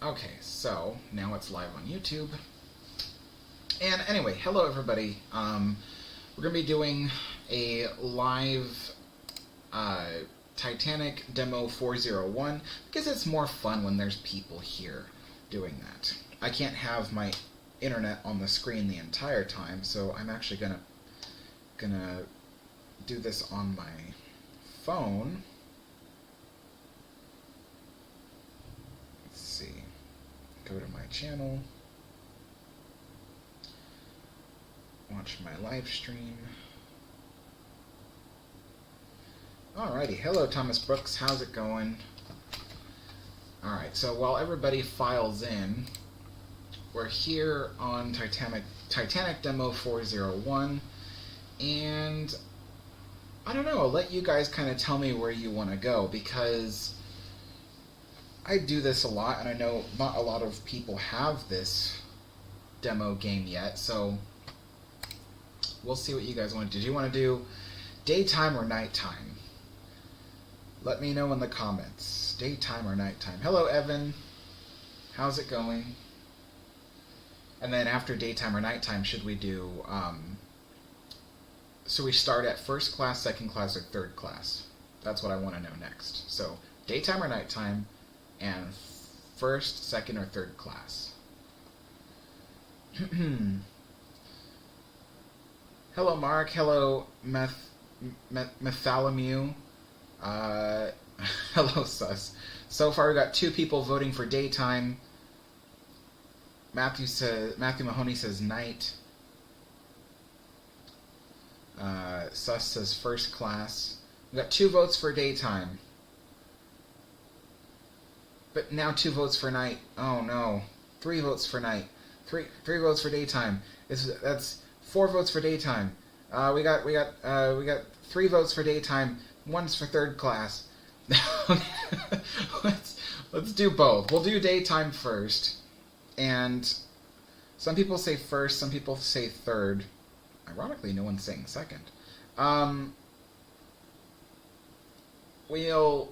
Okay, so now it's live on YouTube. And anyway, hello everybody. We're going to be doing a live Titanic demo 401 because it's more fun when there's people here doing that. I can't have my internet on the screen the entire time, so I'm actually gonna do this on my phone. Let's see. Go to my channel. Watch my live stream. Alrighty, hello Thomas Brooks, how's it going? Alright, so while everybody files in, we're here on Titanic Demo 401, and I don't know, I'll let you guys kind of tell me where you want to go, because I do this a lot, and I know not a lot of people have this demo game yet, so we'll see what you guys want to do. Do you want to do daytime or nighttime? Let me know in the comments. Daytime or nighttime. Hello, Evan. How's it going? And then after daytime or nighttime, should we do... so we start at first class, second class, or third class. That's what I want to know next. So daytime or nighttime, and first, second, or third class. Hello, Mark. Hello, Methalomew. Hello, Sus. So far, we got 2 people voting for daytime. Matthew Mahoney says night. Sus says first class. We got 2 votes for daytime. But now 2 votes for night. Oh no. 3 votes for night. 3 votes for daytime. That's 4 votes for daytime. We got 3 votes for daytime. 1's for third class. let's do both. We'll do daytime first. And some people say first, some people say third. Ironically, no one's saying second. We'll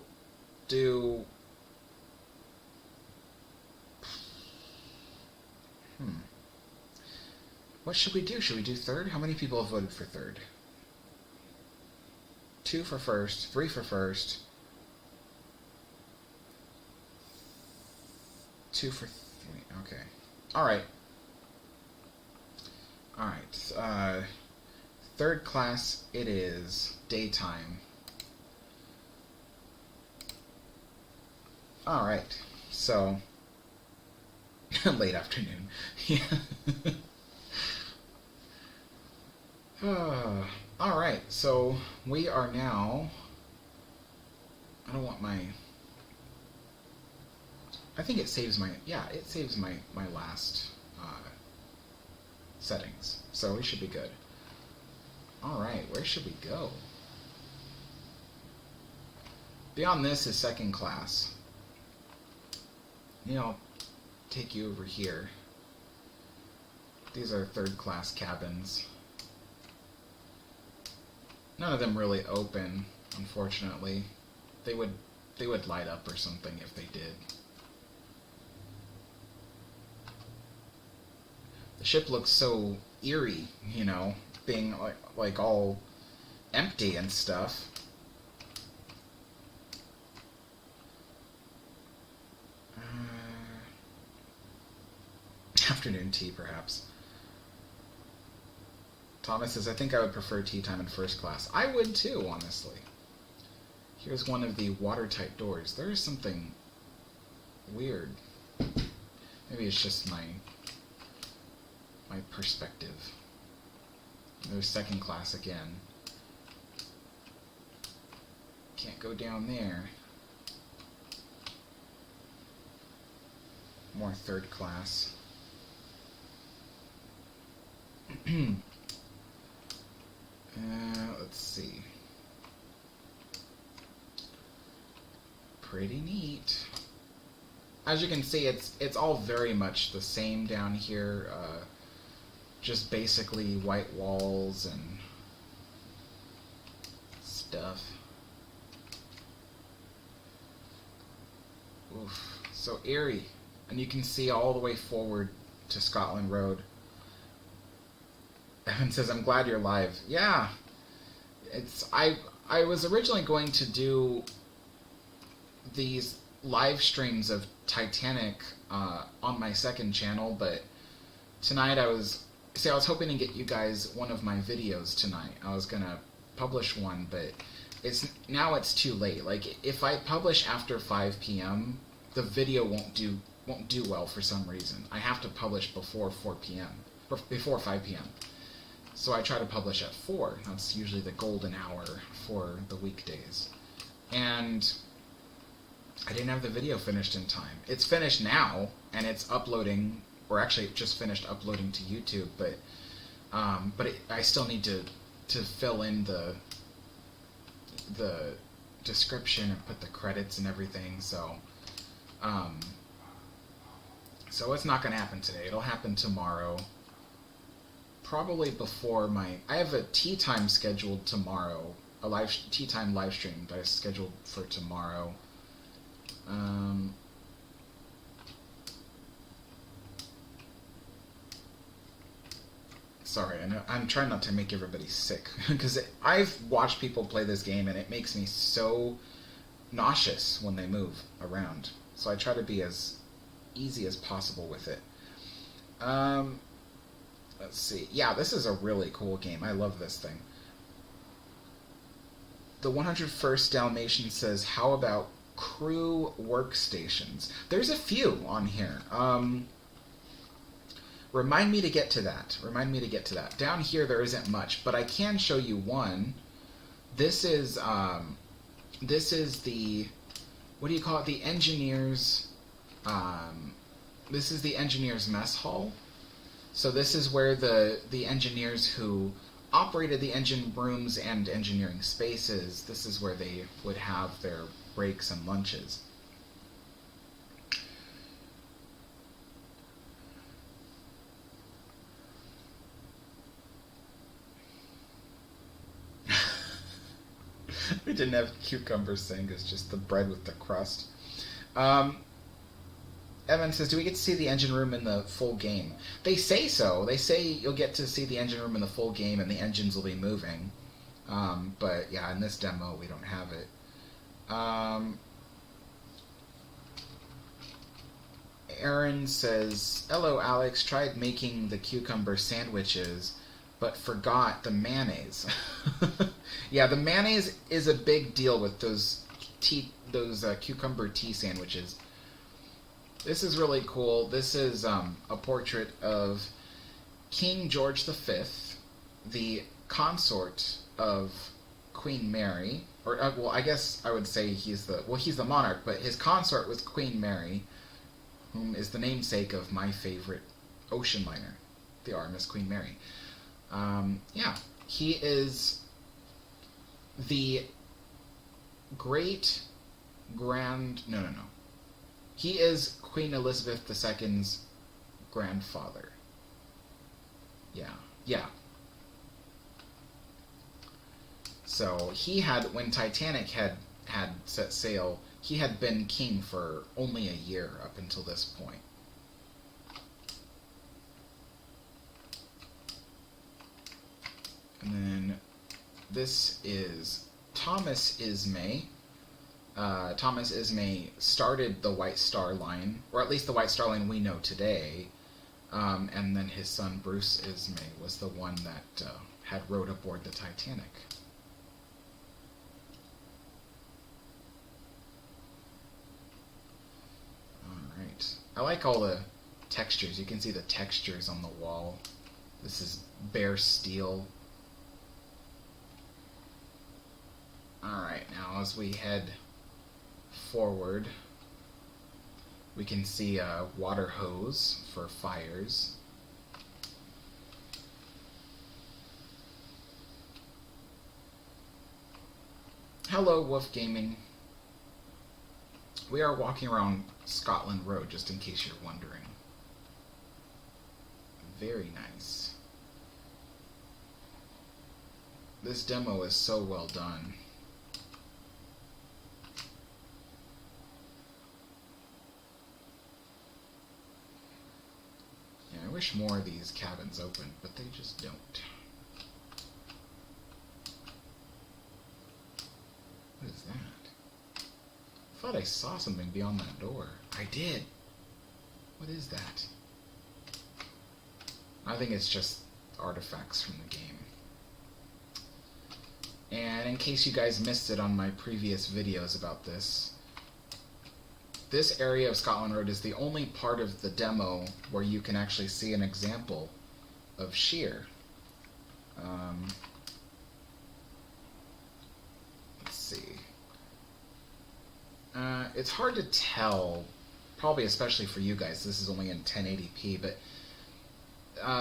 do... What should we do? Should we do third? How many people have voted for third? 2 for first, 3 for first, 2 for 3. Okay. Alright. Alright. Third class, it is daytime. Alright. So, late afternoon. Yeah. Alright, so we are now... I don't want my... I think it saves my... Yeah, it saves my last settings. So we should be good. Alright, where should we go? Beyond this is second class. I'll take you over here. These are third class cabins. None of them really open, unfortunately. They would light up or something if they did. The ship looks so eerie, being like all empty and stuff. Afternoon tea, perhaps. Thomas says, I think I would prefer tea time in first class. I would too, honestly. Here's one of the watertight doors. There is something weird. Maybe it's just my perspective. There's second class again. Can't go down there. More third class. Let's see. Pretty neat. As you can see, it's all very much the same down here. Just basically white walls and stuff. Oof, so eerie. And you can see all the way forward to Scotland Road. Evan says, I'm glad you're live. Yeah. I was originally going to do these live streams of Titanic on my second channel, but tonight I was hoping to get you guys one of my videos tonight. I was gonna publish one, but now it's too late. Like, if I publish after 5 p.m., the video won't do well for some reason. I have to publish before 4 p.m. or before 5 p.m. So I try to publish at 4. That's usually the golden hour for the weekdays. And I didn't have the video finished in time. It's finished now, and it's uploading, or actually it just finished uploading to YouTube, but I still need to fill in the description and put the credits and everything, so it's not going to happen today. It'll happen tomorrow. Probably before I have a tea time scheduled tomorrow, a tea time live stream that I scheduled for tomorrow. Sorry, I'm trying not to make everybody sick, because I've watched people play this game and it makes me so nauseous when they move around. So I try to be as easy as possible with it. Let's see. Yeah, this is a really cool game. I love this thing. The 101st Dalmatian says, how about crew workstations? There's a few on here. Remind me to get to that. Down here there isn't much, but I can show you one. This is the, what do you call it? The engineers. This is the engineers' mess hall. So this is where the engineers who operated the engine rooms and engineering spaces, this is where they would have their breaks and lunches. We didn't have cucumber sing, it's just the bread with the crust. Evan says, do we get to see the engine room in the full game? They say so. They say you'll get to see the engine room in the full game and the engines will be moving. But yeah, in this demo we don't have it. Aaron says, hello Alex, tried making the cucumber sandwiches, but forgot the mayonnaise. Yeah, the mayonnaise is a big deal with those cucumber tea sandwiches. This is really cool. This is a portrait of King George V, the consort of Queen Mary. Or, well, I guess I would say he's the monarch, but his consort was Queen Mary, whom is the namesake of my favorite ocean liner, the RMS Queen Mary. Yeah, he is the He is Queen Elizabeth II's grandfather. Yeah. So he had, when Titanic had set sail, he had been king for only a year up until this point. And then this is Thomas Ismay. Thomas Ismay started the White Star Line, or at least the White Star Line we know today, and then his son Bruce Ismay was the one that had rowed aboard the Titanic. Alright. I like all the textures. You can see the textures on the wall. This is bare steel. Alright, now as we head forward, we can see a water hose for fires. Hello, Wolf Gaming. We are walking around Scotland Road, just in case you're wondering. Very nice. This demo is so well done. wish more of these cabins open, but they just don't. What is that? I thought I saw something beyond that door. I did. What is that? I think it's just artifacts from the game. And in case you guys missed it on my previous videos about this, this area of Scotland Road is the only part of the demo where you can actually see an example of shear. Let's see. It's hard to tell, probably especially for you guys, this is only in 1080p, but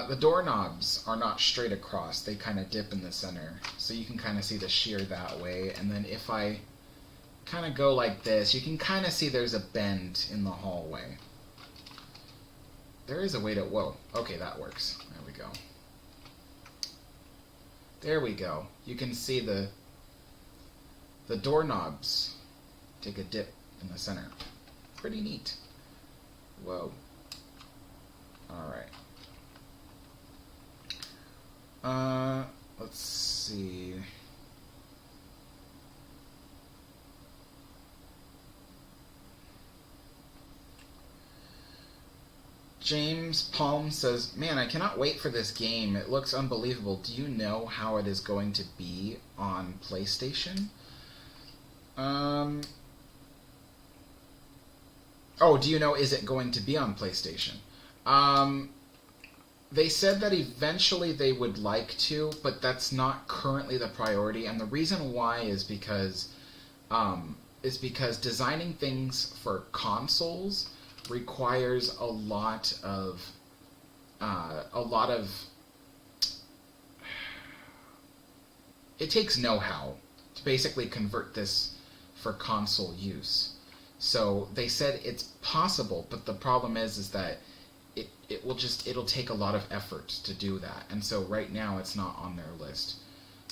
the doorknobs are not straight across. They kind of dip in the center. So you can kind of see the shear that way. And then if I kind of go like this, you can kind of see there's a bend in the hallway. There is a way to... Whoa. Okay, that works. There we go. There we go. You can see the doorknobs take a dip in the center. Pretty neat. Whoa. Alright. Let's see. James Palm says, "Man, I cannot wait for this game. It looks unbelievable. Do you know how it is going to be on PlayStation?" Oh, do you know, is it going to be on PlayStation? They said that eventually they would like to, but that's not currently the priority. And the reason why is because designing things for consoles requires a lot of it takes know-how to basically convert this for console use. So they said it's possible, but the problem is that it'll take a lot of effort to do that, and so right now it's not on their list.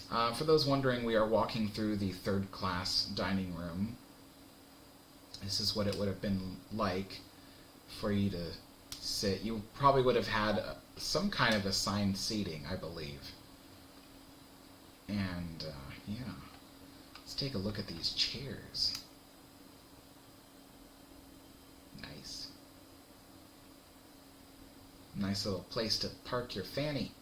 For those wondering, we are walking through the third-class dining room. This is what it would have been like for you to sit. You probably would have had some kind of assigned seating, I believe. And yeah, let's take a look at these chairs. Nice. Nice little place to park your fanny.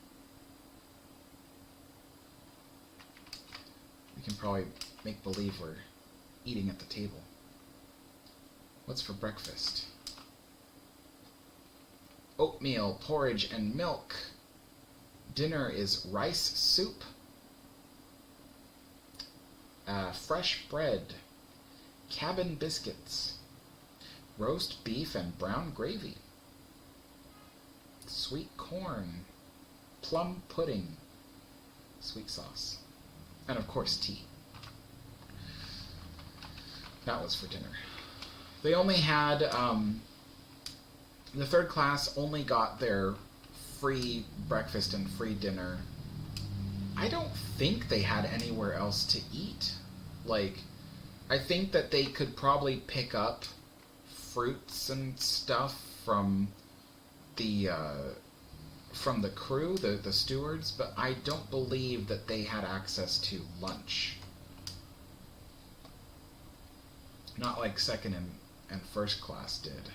We can probably make believe we're eating at the table. What's for breakfast? Oatmeal, porridge, and milk. Dinner is rice soup, fresh bread, cabin biscuits, roast beef and brown gravy, sweet corn, plum pudding, sweet sauce, and of course tea. That was for dinner. They only had, the third class only got their free breakfast and free dinner. I don't think they had anywhere else to eat. Like, I think that they could probably pick up fruits and stuff from the crew, the stewards, but I don't believe that they had access to lunch. Not like second and first class did.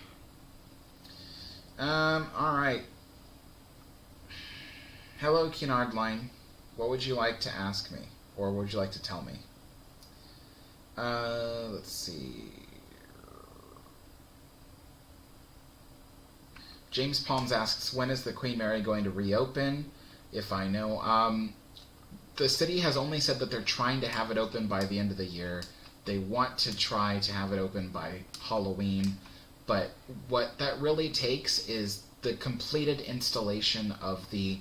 Alright. Hello, Cunard Line. What would you like to ask me? Or what would you like to tell me? Let's see. James Palms asks, when is the Queen Mary going to reopen? If I know. The city has only said that they're trying to have it open by the end of the year. They want to try to have it open by Halloween. But what that really takes is the completed installation of the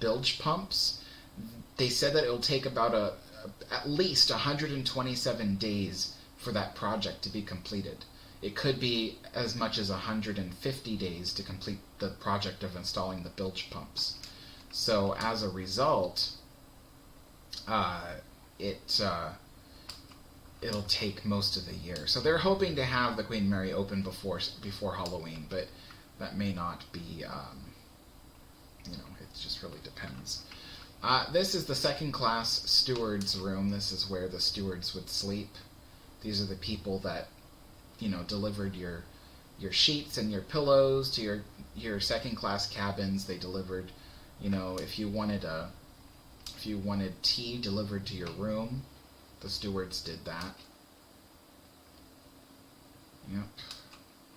bilge pumps. They said that it will take about at least 127 days for that project to be completed. It could be as much as 150 days to complete the project of installing the bilge pumps. So as a result, it'll take most of the year. So they're hoping to have the Queen Mary open before Halloween, but that may not be you know, it just really depends. This is the second class steward's room. This is where the stewards would sleep. These are the people that, you know, delivered your sheets and your pillows to your second class cabins. They delivered, you know, if you wanted tea delivered to your room, the stewards did that. Yep.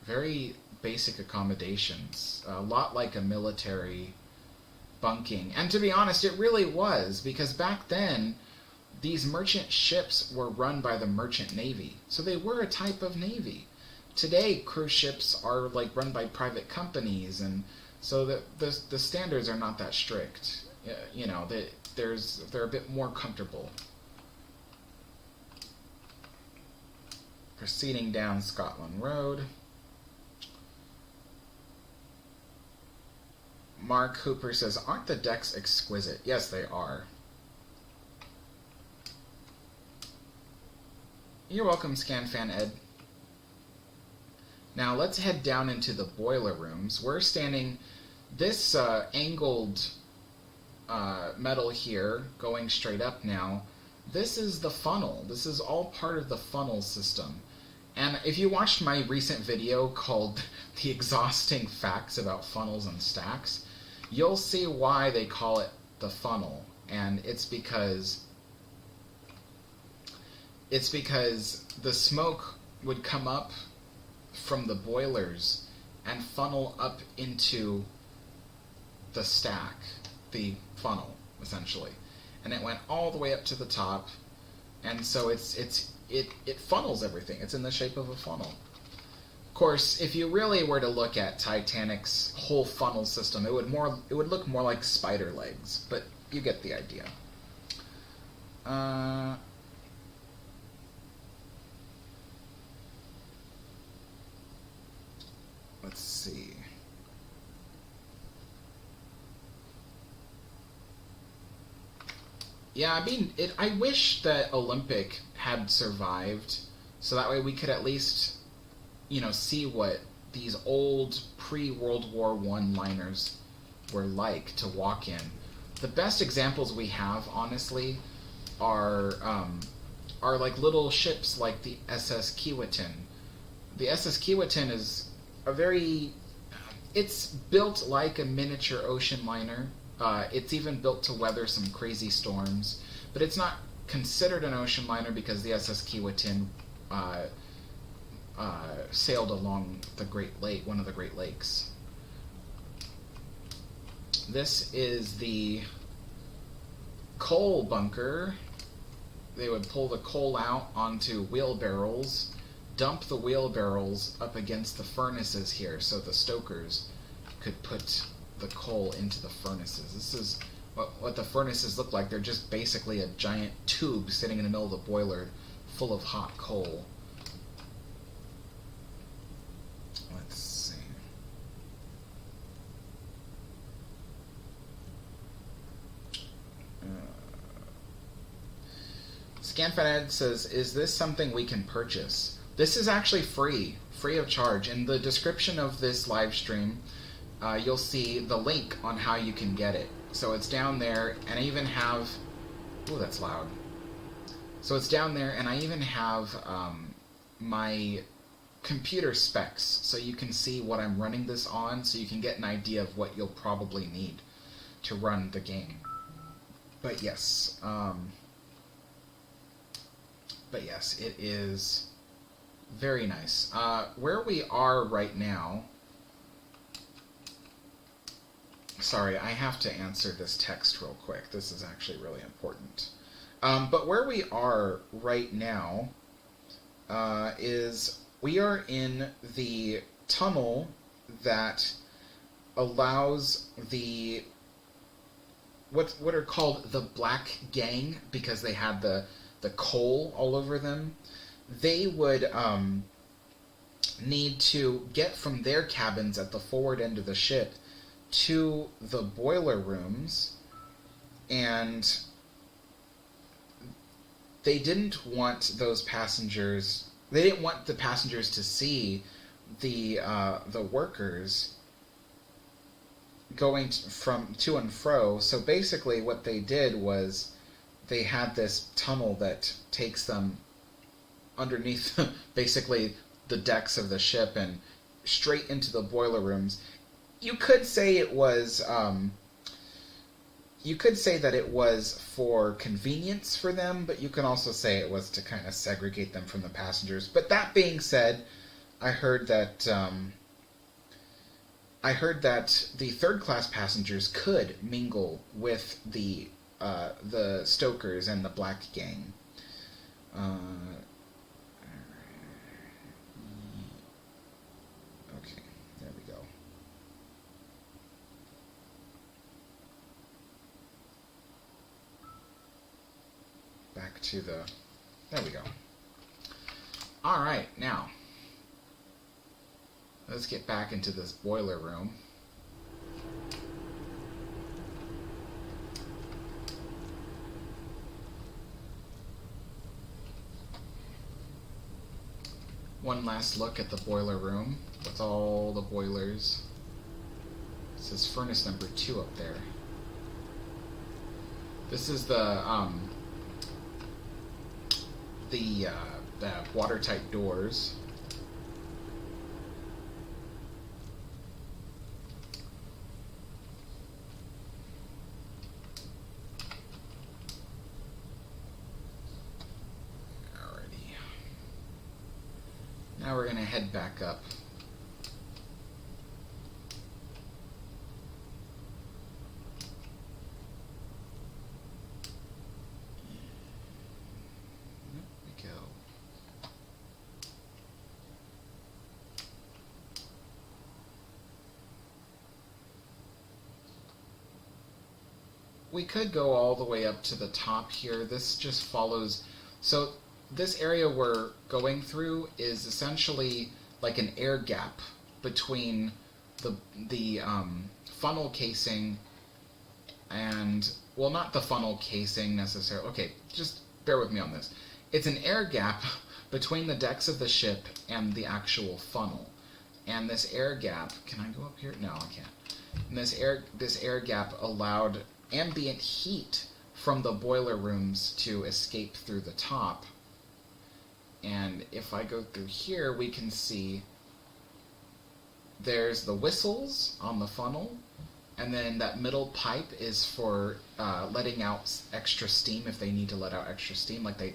Very basic accommodations. A lot like a military bunking. And to be honest, it really was, because back then these merchant ships were run by the merchant navy. So they were a type of navy. Today, cruise ships are like run by private companies, and so the standards are not that strict. You know, they're a bit more comfortable. Proceeding down Scotland Road. Mark Hooper says, aren't the decks exquisite? Yes, they are. You're welcome, ScanFan Ed. Now let's head down into the boiler rooms. We're standing, this angled metal here, going straight up now, this is the funnel. This is all part of the funnel system. And if you watched my recent video called The Exhausting Facts About Funnels and Stacks, you'll see why they call it the funnel. And it's because the smoke would come up from the boilers and funnel up into the stack, the funnel, essentially. And it went all the way up to the top, and so it funnels everything. It's in the shape of a funnel. Of course, if you really were to look at Titanic's whole funnel system, it would look more like spider legs, but you get the idea. Let's see. Yeah, I mean, I wish that Olympic had survived, so that way we could at least, you know, see what these old pre-World War I liners were like to walk in. The best examples we have, honestly, are like little ships like the SS Keewatin. The SS Keewatin is it's built like a miniature ocean liner. It's even built to weather some crazy storms, but it's not considered an ocean liner because the SS Keewatin sailed along the Great Lake, one of the Great Lakes. This is the coal bunker. They would pull the coal out onto wheelbarrows, dump the wheelbarrows up against the furnaces here so the stokers could put the coal into the furnaces. This is what the furnaces look like. They're just basically a giant tube sitting in the middle of the boiler full of hot coal. Let's see. ScanFanEd says, is this something we can purchase? This is actually free of charge. In the description of this live stream, you'll see the link on how you can get it. So it's down there, and I even have... Ooh, that's loud. So it's down there, and I even have my computer specs, so you can see what I'm running this on, so you can get an idea of what you'll probably need to run the game. But yes, it is very nice. Where we are right now... Sorry, I have to answer this text real quick. This is actually really important. But where we are right now is we are in the tunnel that allows the what are called the Black Gang, because they had the coal all over them. They would need to get from their cabins at the forward end of the ship to the boiler rooms, and they didn't want those passengers. They didn't want the passengers to see the workers going from to and fro. So basically what they did was they had this tunnel that takes them underneath basically the decks of the ship and straight into the boiler rooms. You could say it was you could say that it was for convenience for them, but you can also say it was to kind of segregate them from the passengers. But that being said, I heard that the third class passengers could mingle with the stokers and the black gang. Okay, there we go. Back to the... There we go. Alright, now, let's get back into this boiler room. One last look at the boiler room with all the boilers. It says furnace number 2 up there. This is the watertight doors. Now we're going to head back up. There we go. We could go all the way up to the top here. This just follows... So this area we're going through is essentially like an air gap between the funnel casing and, well, not the funnel casing necessarily. Okay, just bear with me on this. It's an air gap between the decks of the ship and the actual funnel. And this air gap, can I go up here? No, I can't. And this air gap allowed ambient heat from the boiler rooms to escape through the top. And if I go through here, we can see there's the whistles on the funnel, and then that middle pipe is for letting out extra steam if they need to let out extra steam, like they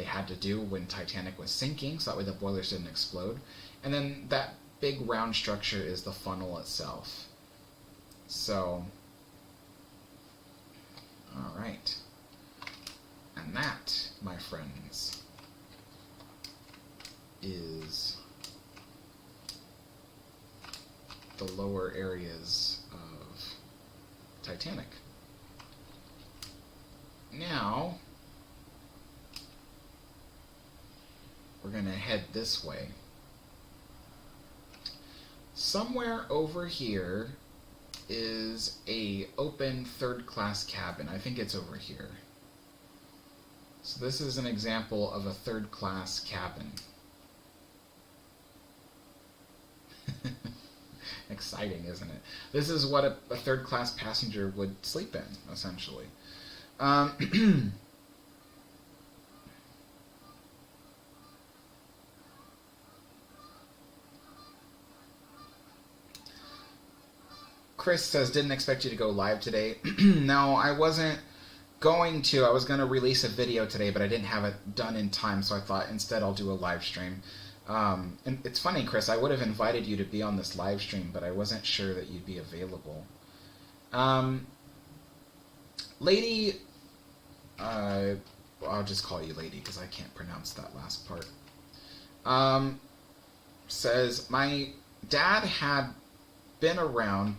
had to do when Titanic was sinking, so that way the boilers didn't explode. And then that big round structure is the funnel itself. So, alright. And that, my friends, is the lower areas of Titanic. Now, we're going to head this way. Somewhere over here is a open third-class cabin. I think it's over here. So this is an example of a third-class cabin. Exciting, isn't it? This is what a third-class passenger would sleep in, essentially. Chris says, didn't expect you to go live today. No, I wasn't going to. I was going to release a video today, but I didn't have it done in time, so I thought instead I'll do a live stream. And it's funny, Chris, I would have invited you to be on this live stream, but I wasn't sure that you'd be available. Lady, I'll just call you Lady because I can't pronounce that last part, says, my dad had been around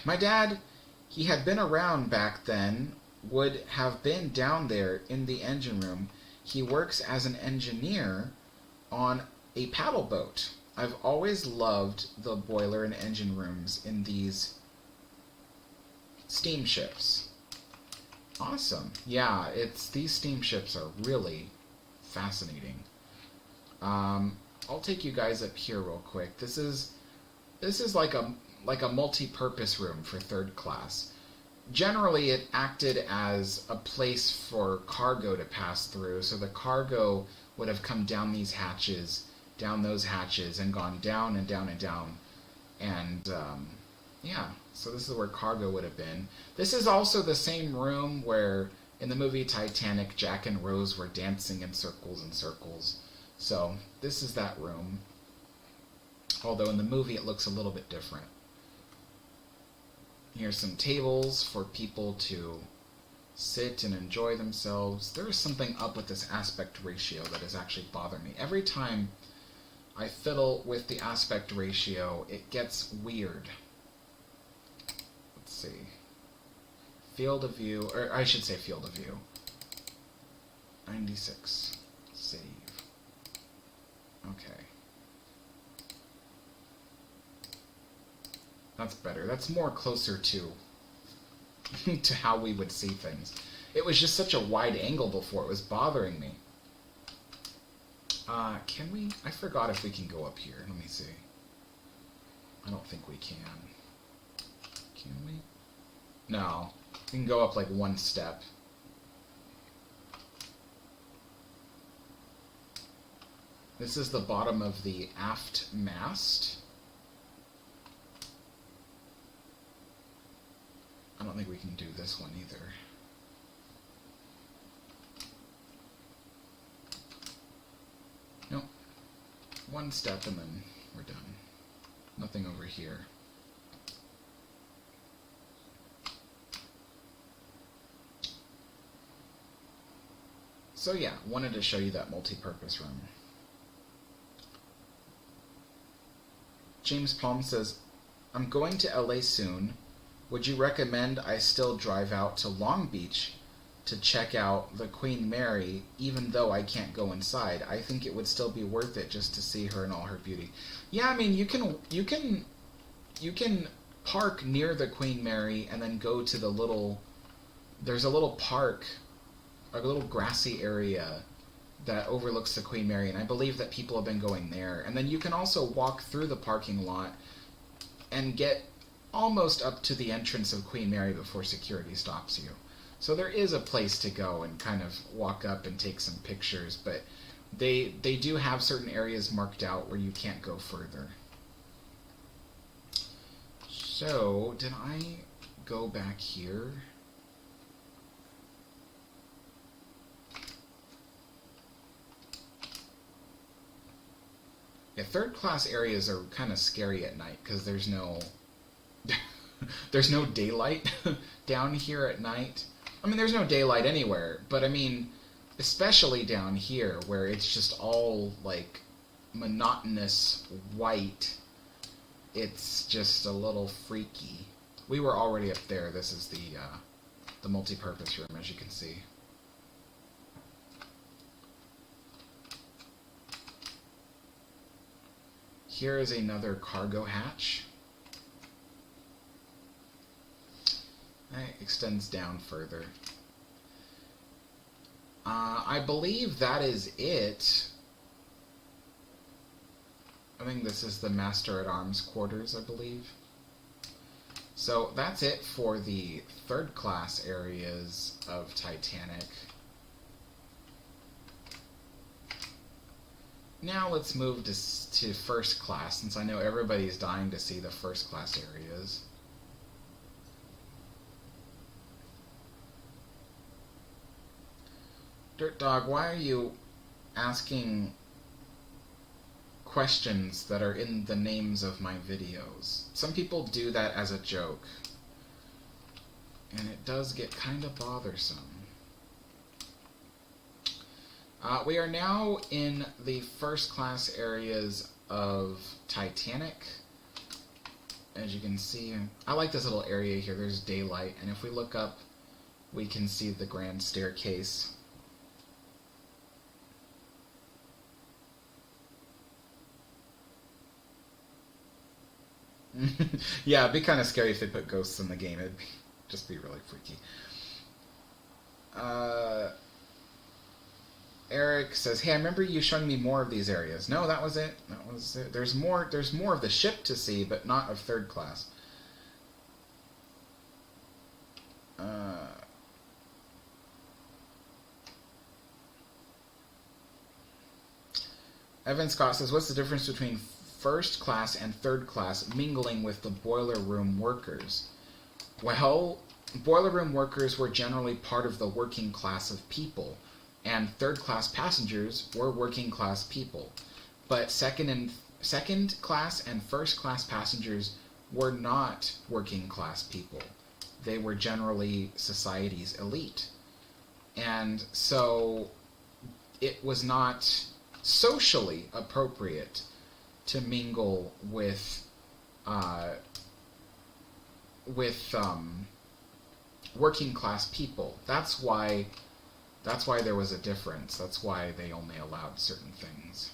my dad, he had been around back then, would have been down there in the engine room. He works as an engineer on a paddle boat. I've always loved the boiler and engine rooms in these steamships. Awesome. Yeah, these steamships are really fascinating. I'll take you guys up here real quick. This is this is like a multi-purpose room for third class. Generally, it acted as a place for cargo to pass through, so the cargo would have come down these hatches, down those hatches, and gone down and down and down. And, yeah, so this is where cargo would have been. This is also the same room where, in the movie Titanic, Jack and Rose were dancing in circles and circles. So, this is that room. Although in the movie it looks a little bit different. Here's some tables for people to sit and enjoy themselves. There is something up with this aspect ratio that is actually bothering me. Every time I fiddle with the aspect ratio, it gets weird. Let's see. Field of view, or I should say field of view. 96. Save. Okay. That's better. That's more closer to to how we would see things. It was just such a wide angle before. It was bothering me. Can we? I forgot if we can go up here. Let me see. I don't think we can. Can we? No. We can go up like one step. This is the bottom of the aft mast. I don't think we can do this one either. Nope. One step and then we're done. Nothing over here. So yeah, wanted to show you that multi-purpose room. James Palm says, I'm going to LA soon. Would you recommend I still drive out to Long Beach to check out the Queen Mary, even though I can't go inside? I think it would still be worth it just to see her in all her beauty. Yeah, I mean, you can park near the Queen Mary and then go to the little. There's a little park, a little grassy area that overlooks the Queen Mary, and I believe that people have been going there. And then you can also walk through the parking lot and get almost up to the entrance of Queen Mary before security stops you. So there is a place to go and kind of walk up and take some pictures, but they do have certain areas marked out where you can't go further. So, did I go back here? Yeah, third class areas are kind of scary at night because there's no there's no daylight down here at night. I mean, there's no daylight anywhere, but I mean, especially down here where it's just all like monotonous white, it's just a little freaky. We were already up there. This is the multi-purpose room, as you can see. Here is another cargo hatch. It extends down further. I believe that is it. I think this is the Master-at-Arms quarters, I believe. So that's it for the third class areas of Titanic. Now let's move to first class, since I know everybody's dying to see the first class areas. Dirt Dog, why are you asking questions that are in the names of my videos? Some people do that as a joke, and it does get kind of bothersome. We are now in the first class areas of Titanic. As you can see, I like this little area here. There's daylight, and if we look up, we can see the grand staircase. Yeah, it'd be kind of scary if they put ghosts in the game. It'd just be really freaky. Eric says, "Hey, I remember you showing me more of these areas." No, that was it. That was it. There's more. There's more of the ship to see, but not of third class. Evan Scott says, "What's the difference between first class and third class mingling with the boiler room workers?" Well, boiler room workers were generally part of the working class of people, and third class passengers were working class people. But second class and first class passengers were not working class people. They were generally society's elite. And so it was not socially appropriate to mingle with working class people. That's why there was a difference. That's why they only allowed certain things.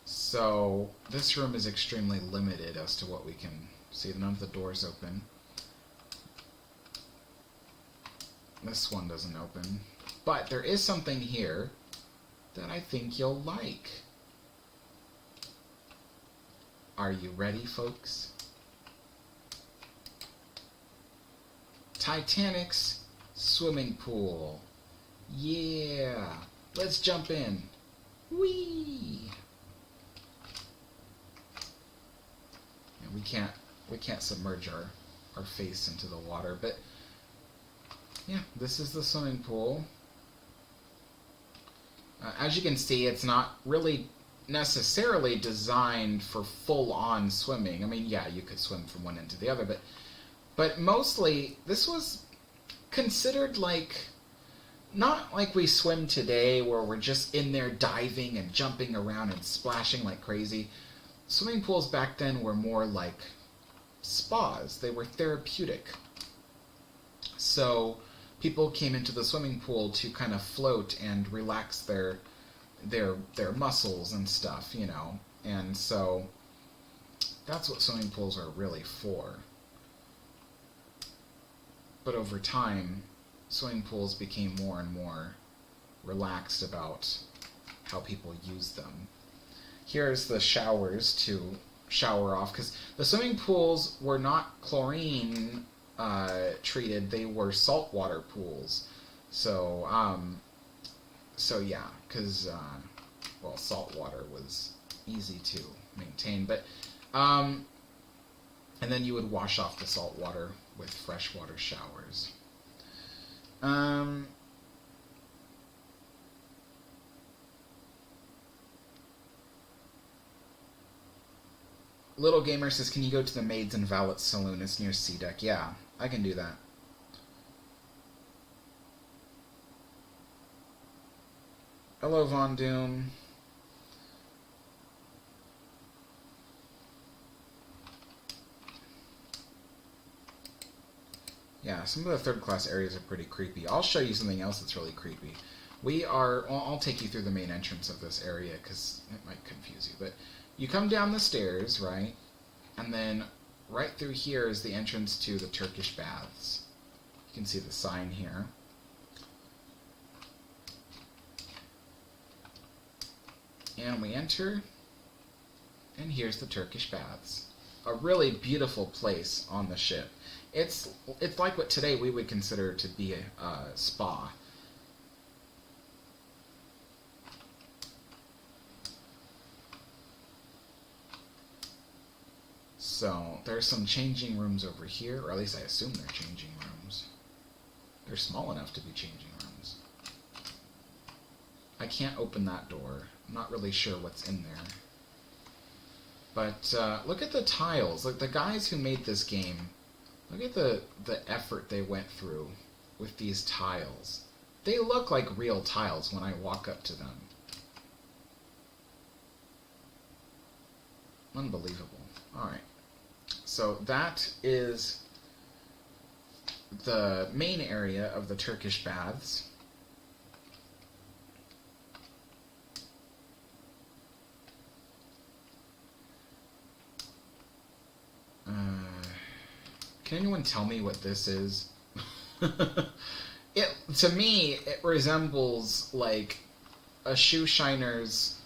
So this room is extremely limited as to what we can see. None of the doors open. This one doesn't open. But there is something here that I think you'll like. Are you ready, folks? Titanic's swimming pool. Yeah. Let's jump in. Whee! Yeah, we can't submerge our face into the water, but yeah, this is the swimming pool. As you can see, it's not really necessarily designed for full-on swimming. I mean, yeah, you could swim from one end to the other, but mostly this was considered like, not like we swim today where we're just in there diving and jumping around and splashing like crazy. Swimming pools back then were more like spas. They were therapeutic. So people came into the swimming pool to kind of float and relax their muscles and stuff, you know. And so that's what swimming pools are really for. But over time, swimming pools became more and more relaxed about how people use them. Here's the showers to shower off, because the swimming pools were not chlorine treated, they were saltwater pools. So, yeah, because, well, salt water was easy to maintain, but, and then you would wash off the salt water with freshwater showers. Little Gamer says, "Can you go to the Maids and Valets saloon? It's near C Deck." Yeah, I can do that. Hello, Von Doom. Yeah, some of the third class areas are pretty creepy. I'll show you something else that's really creepy. Well, I'll take you through the main entrance of this area because it might confuse you. But you come down the stairs, right? And then right through here is the entrance to the Turkish baths. You can see the sign here. And we enter, and here's the Turkish baths. A really beautiful place on the ship. It's like what today we would consider to be a spa. So there's some changing rooms over here, or at least I assume they're changing rooms. They're small enough to be changing rooms. I can't open that door. I'm not really sure what's in there. But look at the tiles. Like the guys who made this game, look at the effort they went through with these tiles. They look like real tiles when I walk up to them. Unbelievable. Alright. So that is the main area of the Turkish baths. Can anyone tell me what this is? to me, it resembles like a shoe shiner's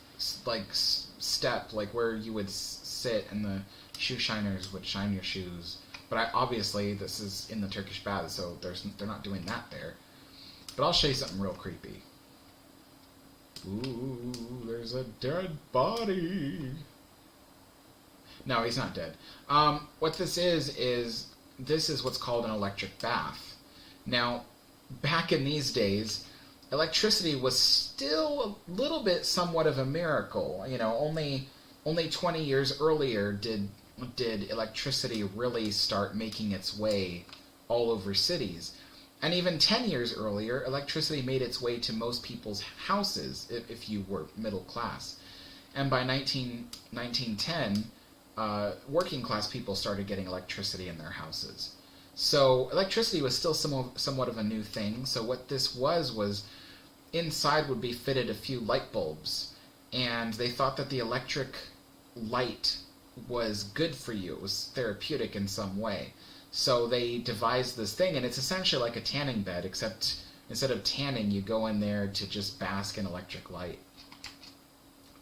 like step, like where you would sit and the shoe shiners would shine your shoes. But obviously this is in the Turkish baths, so they're not doing that there. But I'll show you something real creepy. Ooh, there's a dead body. No, he's not dead. What this is this is what's called an electric bath. Now, back in these days, electricity was still a little bit somewhat of a miracle. You know, only 20 years earlier did electricity really start making its way all over cities. And even 10 years earlier, electricity made its way to most people's houses, if you were middle class. And by 1910, working class people started getting electricity in their houses. So electricity was still somewhat of a new thing. So what this was inside would be fitted a few light bulbs. And they thought that the electric light was good for you. It was therapeutic in some way. So they devised this thing, and it's essentially like a tanning bed, except instead of tanning, you go in there to just bask in electric light.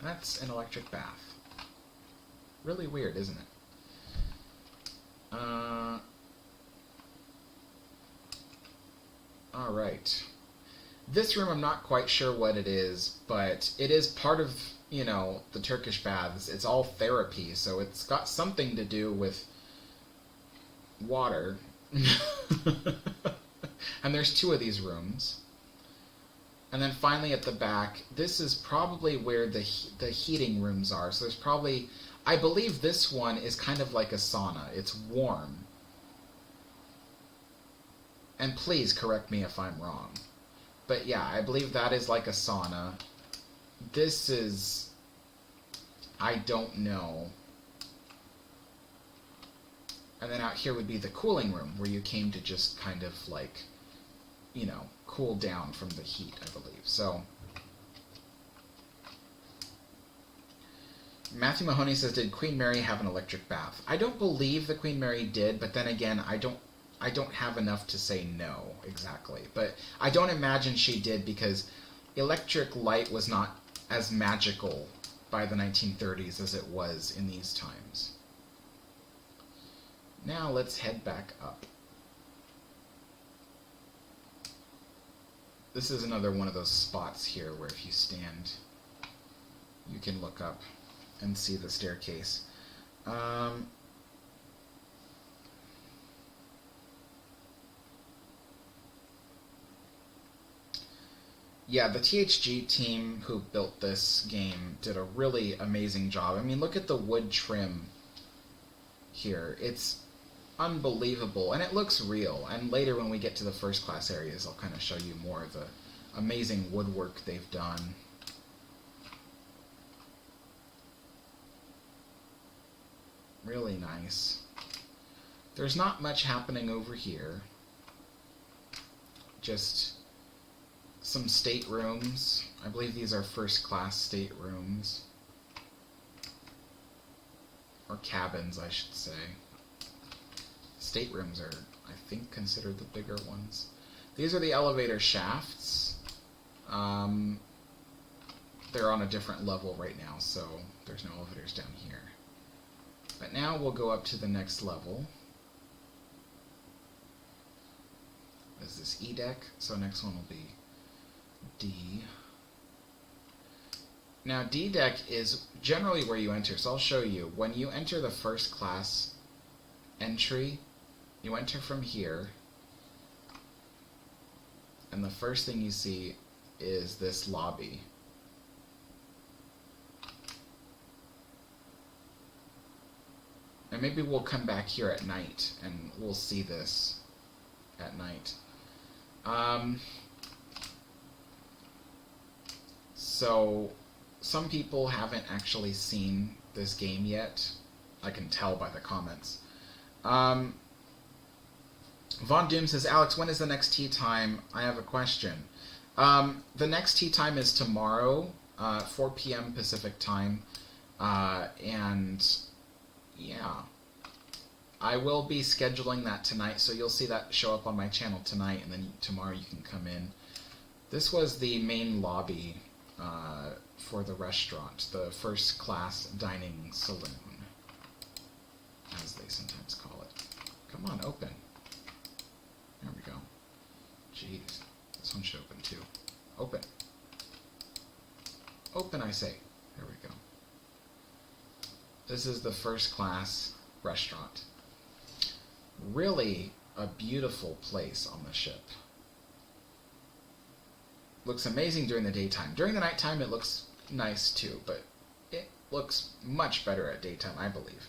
That's an electric bath. Really weird, isn't it? Alright. This room, I'm not quite sure what it is, but it is part of, you know, the Turkish baths. It's all therapy, so it's got something to do with water. And there's 2 of these rooms. And then finally at the back, this is probably where the heating rooms are. So there's probably, I believe this one is kind of like a sauna. It's warm. And please correct me if I'm wrong. But yeah, I believe that is like a sauna. This is, I don't know. And then out here would be the cooling room, where you came to just kind of like, you know, cool down from the heat, I believe. So, Matthew Mahoney says, did Queen Mary have an electric bath? I don't believe the Queen Mary did, but then again, I don't have enough to say no exactly. But I don't imagine she did, because electric light was not as magical by the 1930s as it was in these times. Now let's head back up. This is another one of those spots here where if you stand, you can look up and see the staircase. Yeah, the THG team who built this game did a really amazing job. I mean, look at the wood trim here. It's unbelievable, and it looks real. And later when we get to the first class areas, I'll kind of show you more of the amazing woodwork they've done. Really nice. There's not much happening over here. Just some staterooms. I believe these are first class staterooms. Or cabins, I should say. Staterooms are, I think, considered the bigger ones. These are the elevator shafts. They're on a different level right now, so there's no elevators down here. But now we'll go up to the next level. This is E deck, so next one will be D. Now D deck is generally where you enter, so I'll show you. When you enter the first class entry, you enter from here, and the first thing you see is this lobby. And maybe we'll come back here at night and we'll see this at night. So some people haven't actually seen this game yet. I can tell by the comments. Von Doom says, Alex, when is the next tea time? I have a question. The next tea time is tomorrow, 4 p.m. Pacific time. And yeah, I will be scheduling that tonight, so you'll see that show up on my channel tonight, and then tomorrow you can come in. This was the main lobby for the restaurant, the first class dining saloon, as they sometimes call it. Come on, open. There we go. Jeez, this one should open too. Open. Open, I say. There we go. This is the first class restaurant. Really a beautiful place on the ship. Looks amazing during the daytime. During the nighttime it looks nice too, but it looks much better at daytime, I believe.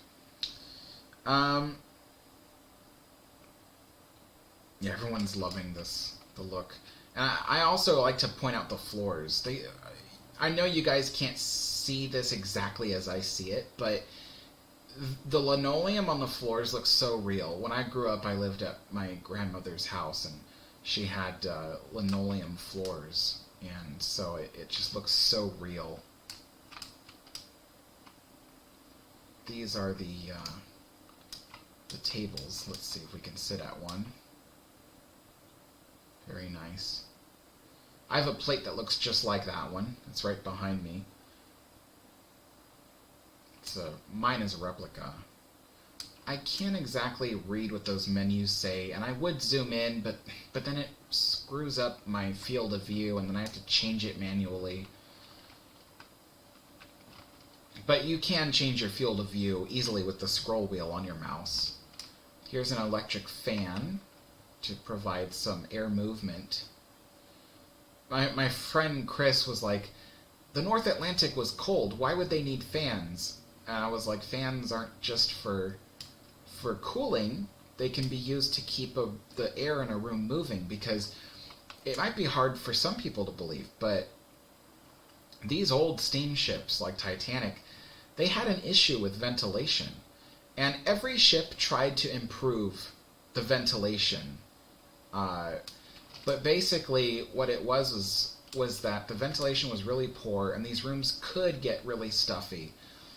Yeah, everyone's loving the look. And I also like to point out the floors. I know you guys can't see this exactly as I see it, but the linoleum on the floors looks so real. When I grew up, I lived at my grandmother's house, and she had linoleum floors, and so it just looks so real. These are the tables. Let's see if we can sit at one. Very nice. I have a plate that looks just like that one. It's right behind me. Mine is a replica. I can't exactly read what those menus say, and I would zoom in, but then it screws up my field of view, and then I have to change it manually. But you can change your field of view easily with the scroll wheel on your mouse. Here's an electric fan to provide some air movement. My friend Chris was like, the North Atlantic was cold, why would they need fans? And I was like, fans aren't just for cooling, they can be used to keep the air in a room moving, because it might be hard for some people to believe, but these old steamships like Titanic, they had an issue with ventilation, and every ship tried to improve the ventilation. But basically what it was that the ventilation was really poor, and these rooms could get really stuffy.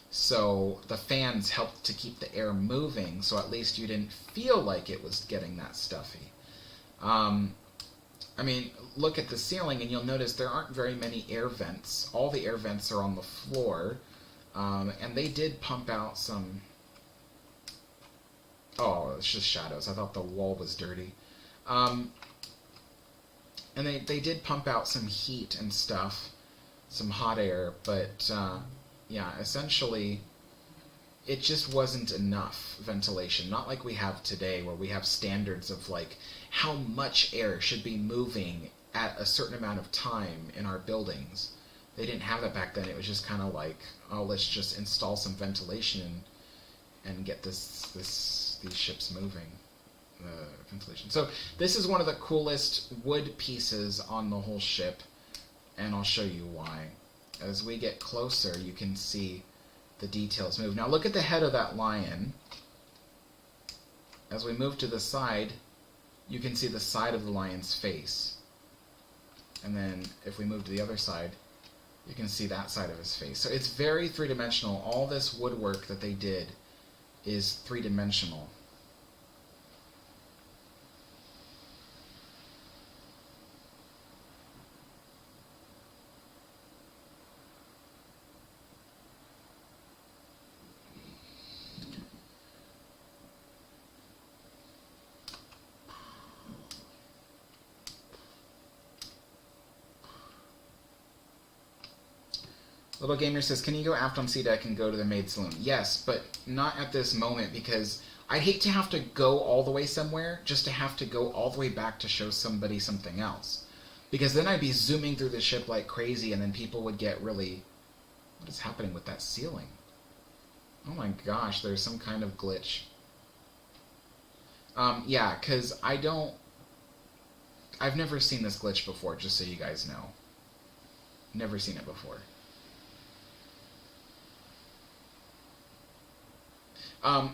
So the fans helped to keep the air moving, so at least you didn't feel like it was getting that stuffy. I mean, look at the ceiling and you'll notice there aren't very many air vents. All the air vents are on the floor, and they did pump out some... Oh, it's just shadows. I thought the wall was dirty. And they did pump out some heat and stuff, some hot air, but... yeah, essentially, it just wasn't enough ventilation. Not like we have today, where we have standards of, like, how much air should be moving at a certain amount of time in our buildings. They didn't have that back then. It was just kind of like, oh, let's just install some ventilation and get these ships moving. Ventilation. So this is one of the coolest wood pieces on the whole ship, and I'll show you why. As we get closer, you can see the details move. Now look at the head of that lion. As we move to the side, you can see the side of the lion's face. And then if we move to the other side, you can see that side of his face. So it's very three-dimensional. All this woodwork that they did is three-dimensional. Little Gamer says, can you go aft on C-Deck and go to the Maids saloon? Yes, but not at this moment, because I'd hate to have to go all the way somewhere just to have to go all the way back to show somebody something else. Because then I'd be zooming through the ship like crazy, and then people would get really... What is happening with that ceiling? Oh my gosh, there's some kind of glitch. Yeah, because I've never seen this glitch before, just so you guys know. Never seen it before.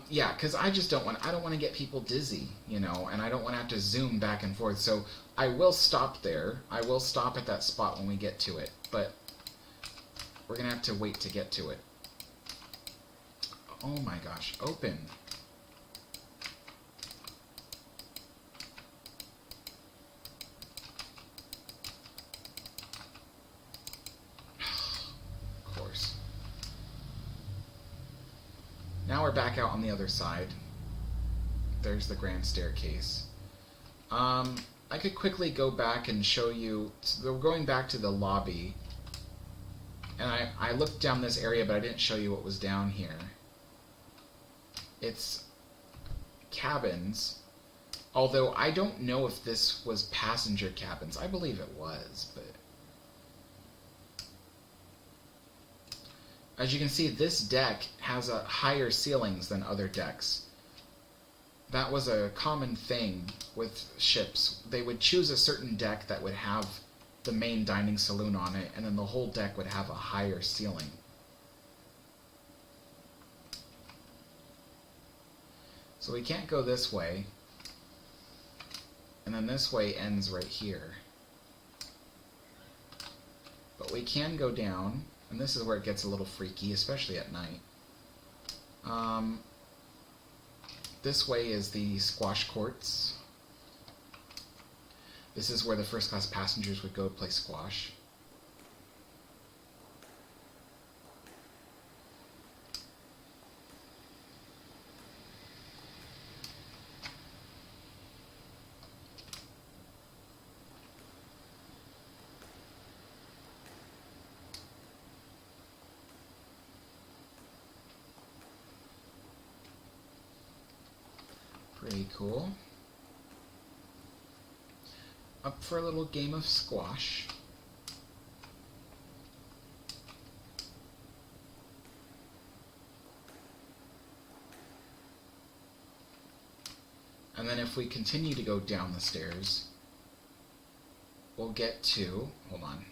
Yeah, because I don't want to get people dizzy, you know, and I don't want to have to zoom back and forth. So I will stop there. I will stop at that spot when we get to it, but we're going to have to wait to get to it. Oh my gosh, open. we're back out on the other side. There's the grand staircase. I could quickly go back and show you. So we're going back to the lobby. And I looked down this area, but I didn't show you what was down here. It's cabins. Although I don't know if this was passenger cabins. I believe it was, but... As you can see, this deck has a higher ceilings than other decks. That was a common thing with ships. They would choose a certain deck that would have the main dining saloon on it, and then the whole deck would have a higher ceiling. So we can't go this way. And then this way ends right here. But we can go down, and this is where it gets a little freaky, especially at night. This way is the squash courts. This is where the first class passengers would go play squash. Pretty cool. Up for a little game of squash. And then if we continue to go down the stairs, we'll get to, hold on,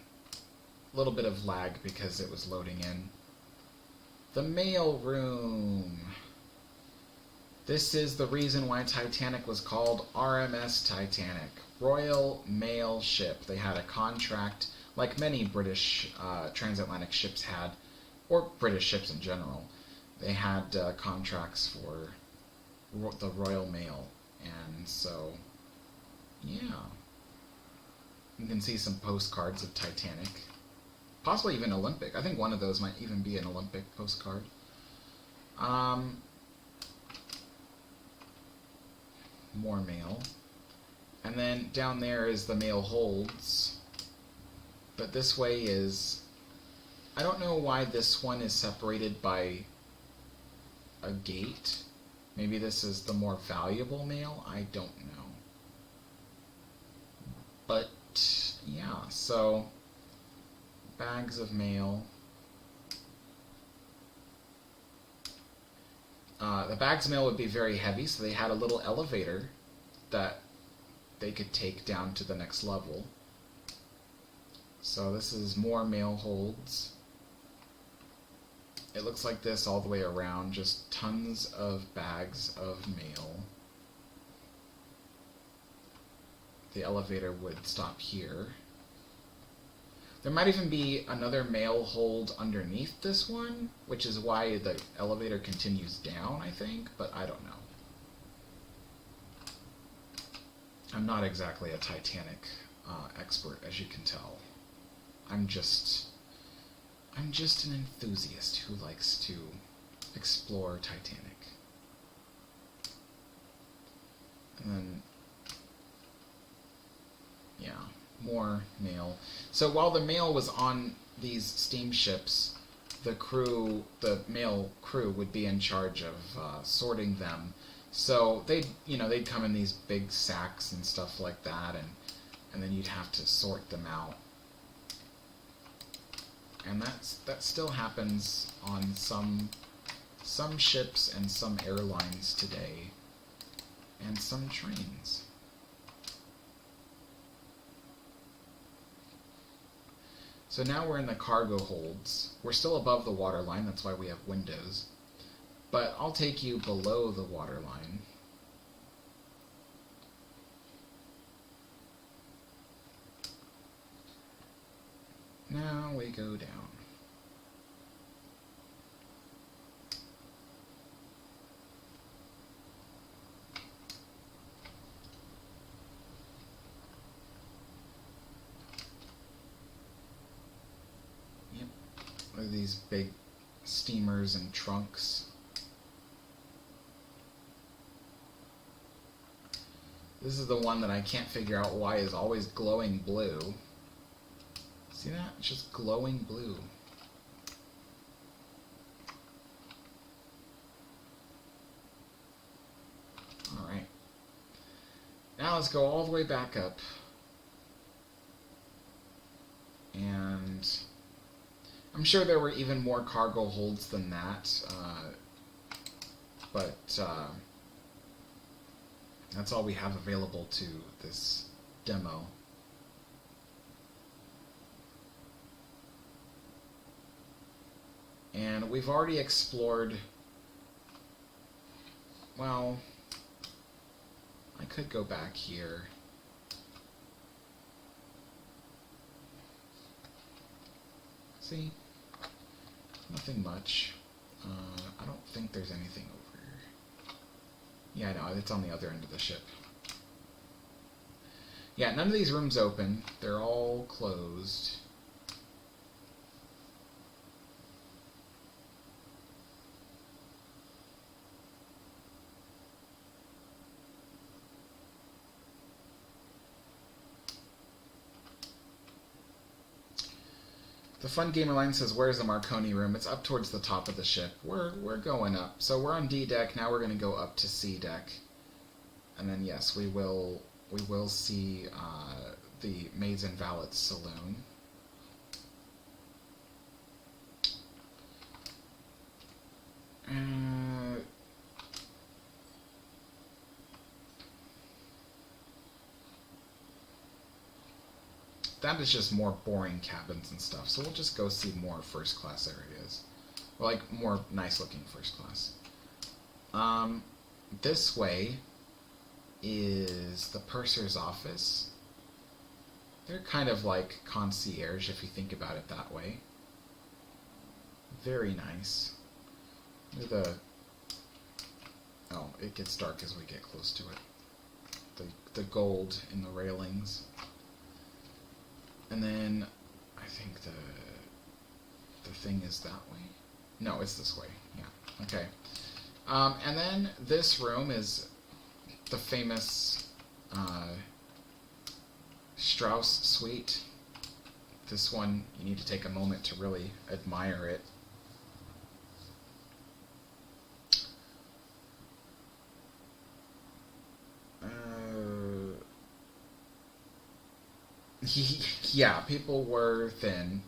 a little bit of lag because it was loading in, the mail room. This is the reason why Titanic was called RMS Titanic, Royal Mail Ship. They had a contract, like many British transatlantic ships had, or British ships in general. They had contracts for the Royal Mail, and so, yeah. You can see some postcards of Titanic, possibly even Olympic. I think one of those might even be an Olympic postcard. More mail. And then down there is the mail holds. But this way is... I don't know why this one is separated by a gate. Maybe this is the more valuable mail? I don't know. But, yeah, so... bags of mail. The bags of mail would be very heavy, so they had a little elevator that they could take down to the next level. So this is more mail holds. It looks like this all the way around, just tons of bags of mail. The elevator would stop here. There might even be another mail hold underneath this one, which is why the elevator continues down, I think, but I don't know. I'm not exactly a Titanic expert, as you can tell. I'm just an enthusiast who likes to explore Titanic. And then, yeah. More mail. So while the mail was on these steamships, the mail crew would be in charge of sorting them. So they'd come in these big sacks and stuff like that, and then you'd have to sort them out. And that still happens on some ships and some airlines today, and some trains. So now we're in the cargo holds. We're still above the waterline, that's why we have windows. But I'll take you below the waterline. Now we go down. These big steamers and trunks. This is the one that I can't figure out why is always glowing blue. See that? It's just glowing blue. Alright. Now let's go all the way back up. And I'm sure there were even more cargo holds than that. But that's all we have available to this demo. And we've already explored, well, I could go back here. See? Nothing much. I don't think there's anything over here. Yeah, I know, it's on the other end of the ship. Yeah, none of these rooms open. They're all closed. The Fun Gamer Line says, "Where's the Marconi room?" It's up towards the top of the ship. We're going up. So we're on D deck. Now we're going to go up to C deck, and then yes, we will see the Maids and Valets saloon. That is just more boring cabins and stuff, so we'll just go see more first class areas. Or like more nice looking first class. This way is the purser's office. They're kind of like concierge if you think about it that way. Very nice. Oh, it gets dark as we get close to it. The gold in the railings. And then, I think the thing is that way. No, it's this way. Yeah. Okay. And then this room is the famous Strauss suite. This one, you need to take a moment to really admire it. Yeah, people were thin.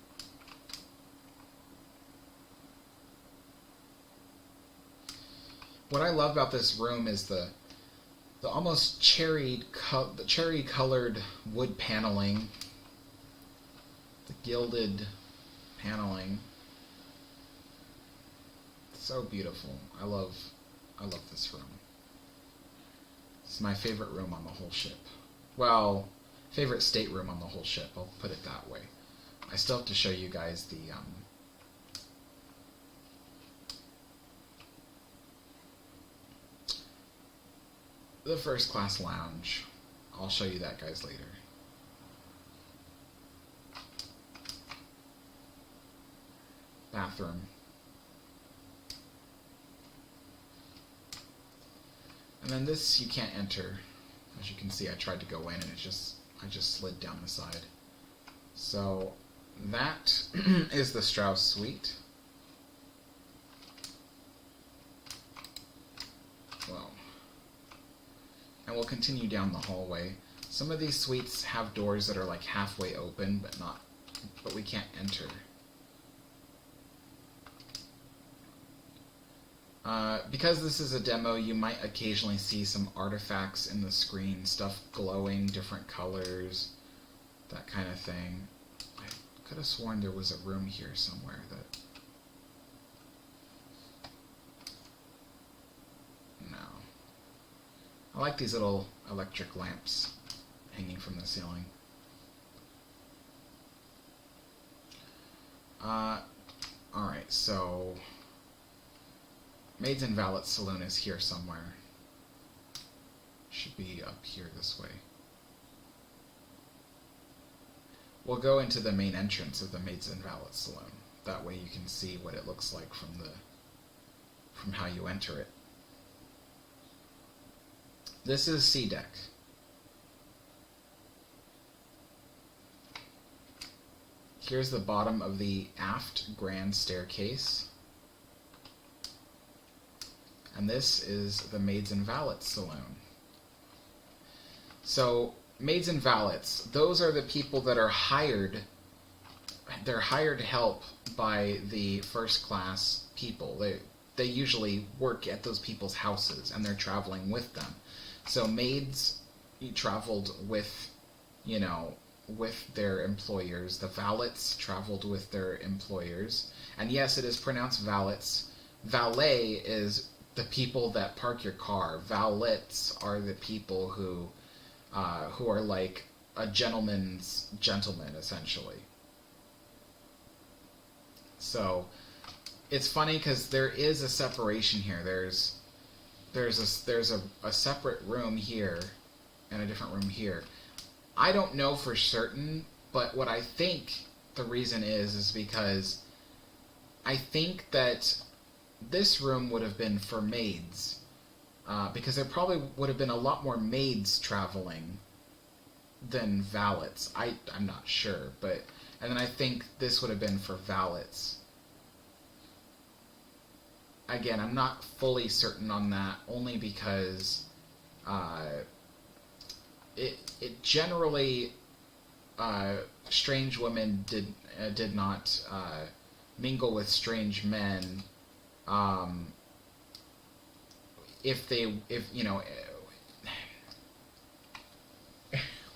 What I love about this room is the almost cherry colored wood paneling, the gilded paneling. It's so beautiful. I love this room. It's my favorite room on the whole ship. Well, favorite stateroom on the whole ship, I'll put it that way. I still have to show you guys the first class lounge. I'll show you that, guys, later. Bathroom. And then this you can't enter. As you can see, I tried to go in and I just slid down the side. So that is the Strauss suite. Well, and we'll continue down the hallway. Some of these suites have doors that are like halfway open, but we can't enter. Because this is a demo, you might occasionally see some artifacts in the screen, stuff glowing, different colors, that kind of thing. I could have sworn there was a room here somewhere that... No. I like these little electric lamps hanging from the ceiling. Alright, so... Maids and Valets Saloon is here somewhere. Should be up here this way. We'll go into the main entrance of the Maids and Valets Saloon. That way you can see what it looks like from how you enter it. This is C deck. Here's the bottom of the aft grand staircase. And this is the Maids and Valets saloon. So, Maids and Valets, those are the people that are hired. They're hired help by the first class people. They usually work at those people's houses, and they're traveling with them. So maids traveled with, with their employers. The valets traveled with their employers. And yes, it is pronounced valets. Valet is the people that park your car. Valets are the people who are like a gentleman's gentleman, essentially. So it's funny because there is a separation here. There's a separate room here and a different room here. I don't know for certain, but what I think the reason is because I think that this room would have been for maids, because there probably would have been a lot more maids traveling than valets. I'm not sure, and then I think this would have been for valets. Again, I'm not fully certain on that, only because it generally strange women did not mingle with strange men. What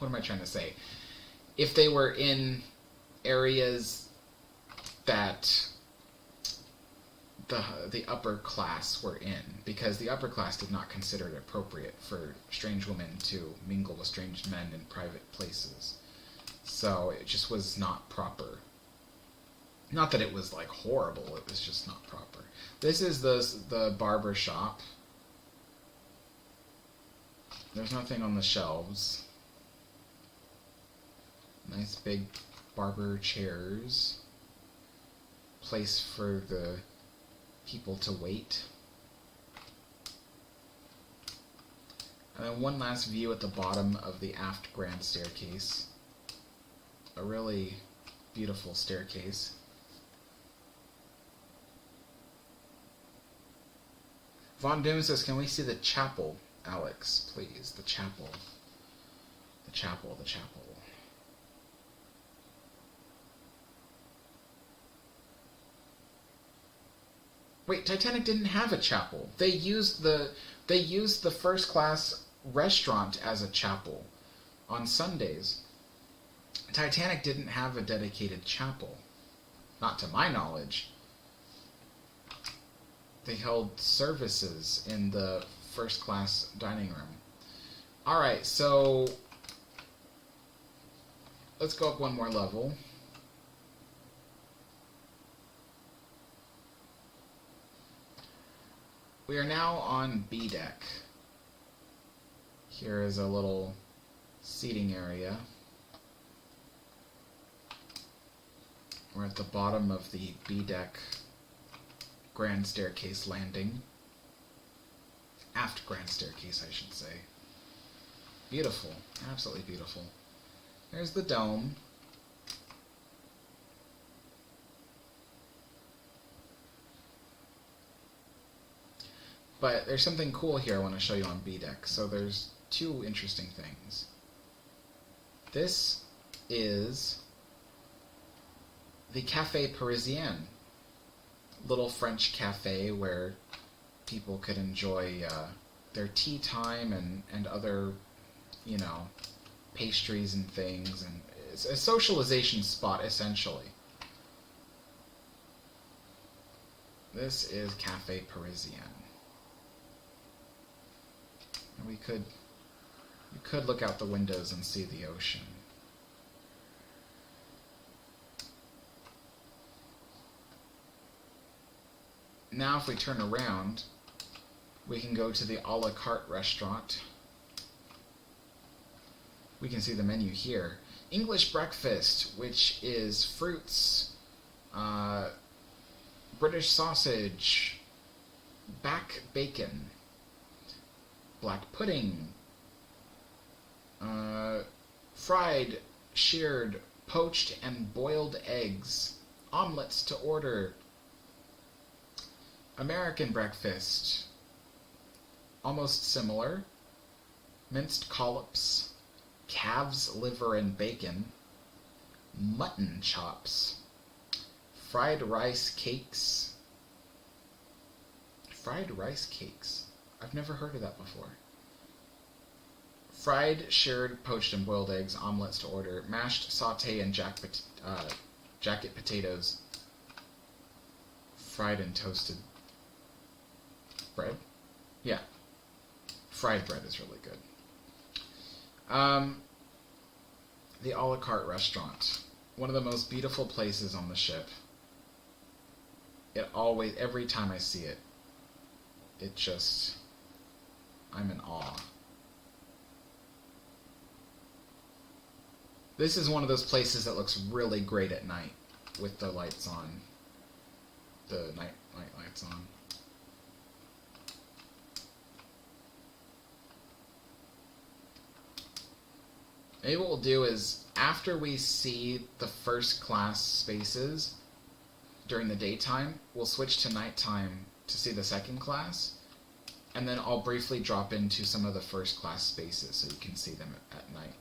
am I trying to say? If they were in areas that the upper class were in, because the upper class did not consider it appropriate for strange women to mingle with strange men in private places. So it just was not proper. Not that it was like horrible, it was just not proper. This is the barber shop. There's nothing on the shelves. Nice big barber chairs. Place for the people to wait. And then one last view at the bottom of the aft grand staircase. A really beautiful staircase. Von Doom says, can we see the chapel, Alex, please? The chapel. The chapel, the chapel. Wait, Titanic didn't have a chapel. They used the first class restaurant as a chapel on Sundays. Titanic didn't have a dedicated chapel. Not to my knowledge. They held services in the first class dining room. Alright, so let's go up one more level. We are now on B deck. Here is a little seating area. We're at the bottom of the B deck grand staircase landing. Aft grand staircase, I should say. Beautiful. Absolutely beautiful. There's the dome. But there's something cool here I want to show you on B deck. So there's two interesting things. This is the Café Parisienne. Little French cafe where people could enjoy their tea time and other, pastries and things. And it's a socialization spot, essentially. This is Café Parisienne. And you could look out the windows and see the ocean. Now if we turn around, we can go to the a la carte restaurant. We can see the menu here. English breakfast, which is fruits, British sausage, back bacon, black pudding, fried sheared poached and boiled eggs, omelets to order, American breakfast, almost similar, minced collops, calf's liver and bacon, mutton chops, fried rice cakes. Fried rice cakes? I've never heard of that before. Fried, shirred, poached and boiled eggs, omelets to order, mashed, sauté, and jacket potatoes, fried and toasted bread. Yeah, fried bread is really good. The a la carte restaurant, one of the most beautiful places on the ship. It always, every time I see it, it just, I'm in awe. This is one of those places that looks really great at night with the lights on. The night lights on. Maybe what we'll do is, after we see the first class spaces during the daytime, we'll switch to nighttime to see the second class, and then I'll briefly drop into some of the first class spaces so you can see them at night.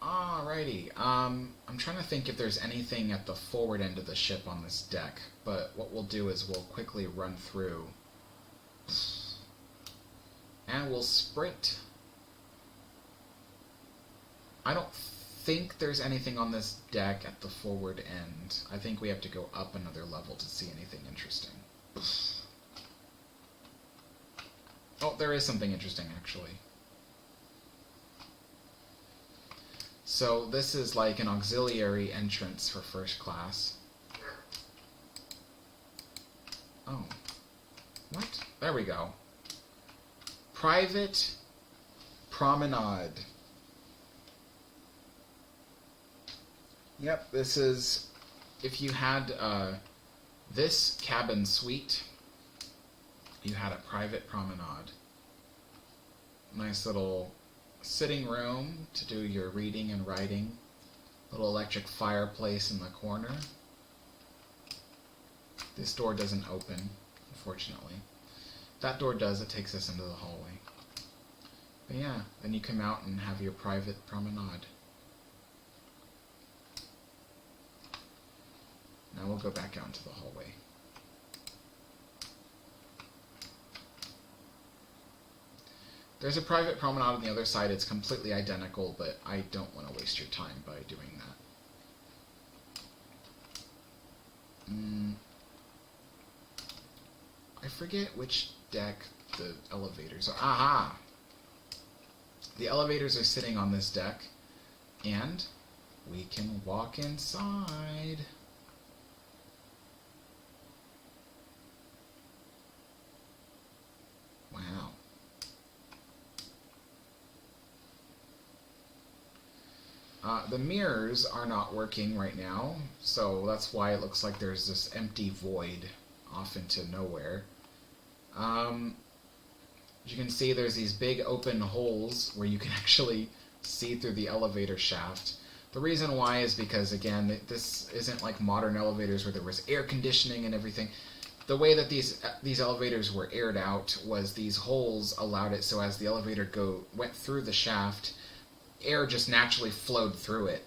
Alrighty, I'm trying to think if there's anything at the forward end of the ship on this deck, but what we'll do is we'll quickly run through, and we'll sprint. I don't think there's anything on this deck at the forward end. I think we have to go up another level to see anything interesting. Oh, there is something interesting, actually. So this is like an auxiliary entrance for first class. Oh. What? There we go. Private promenade. Yep, this is, if you had this cabin suite, you had a private promenade. Nice little sitting room to do your reading and writing. Little electric fireplace in the corner. This door doesn't open, unfortunately. That door does, it takes us into the hallway. But yeah, then you come out and have your private promenade. Now we'll go back out into the hallway. There's a private promenade on the other side. It's completely identical, but I don't want to waste your time by doing that. I forget which deck the elevators are. Aha! The elevators are sitting on this deck, and we can walk inside. Wow. The mirrors are not working right now, so that's why it looks like there's this empty void off into nowhere. As you can see, there's these big open holes where you can actually see through the elevator shaft. The reason why is because, again, this isn't like modern elevators where there was air conditioning and everything. The way that these elevators were aired out was these holes allowed it so as the elevator went through the shaft, air just naturally flowed through it.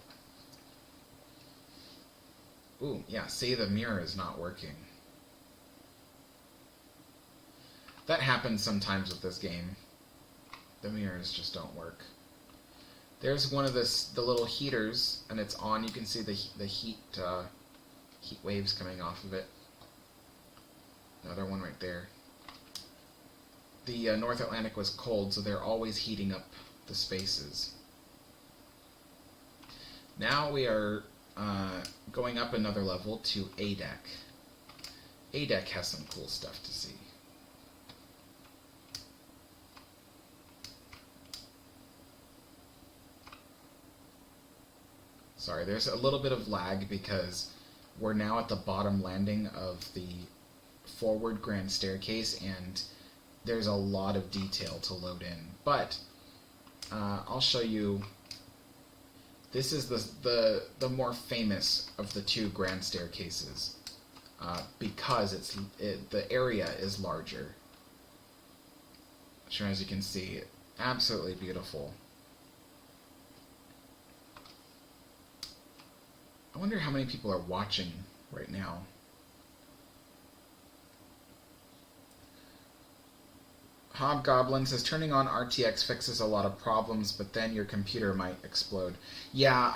Ooh, yeah, see, the mirror is not working. That happens sometimes with this game. The mirrors just don't work. There's one of the little heaters, and it's on. You can see the heat waves coming off of it. Another one right there. The North Atlantic was cold, so they're always heating up the spaces. Now we are going up another level to A deck. A deck has some cool stuff to see. Sorry, there's a little bit of lag because we're now at the bottom landing of the forward grand staircase, and there's a lot of detail to load in. But I'll show you. This is the more famous of the two grand staircases because the area is larger. Sure, as you can see, absolutely beautiful. I wonder how many people are watching right now. Hobgoblin says, turning on RTX fixes a lot of problems, but then your computer might explode. Yeah,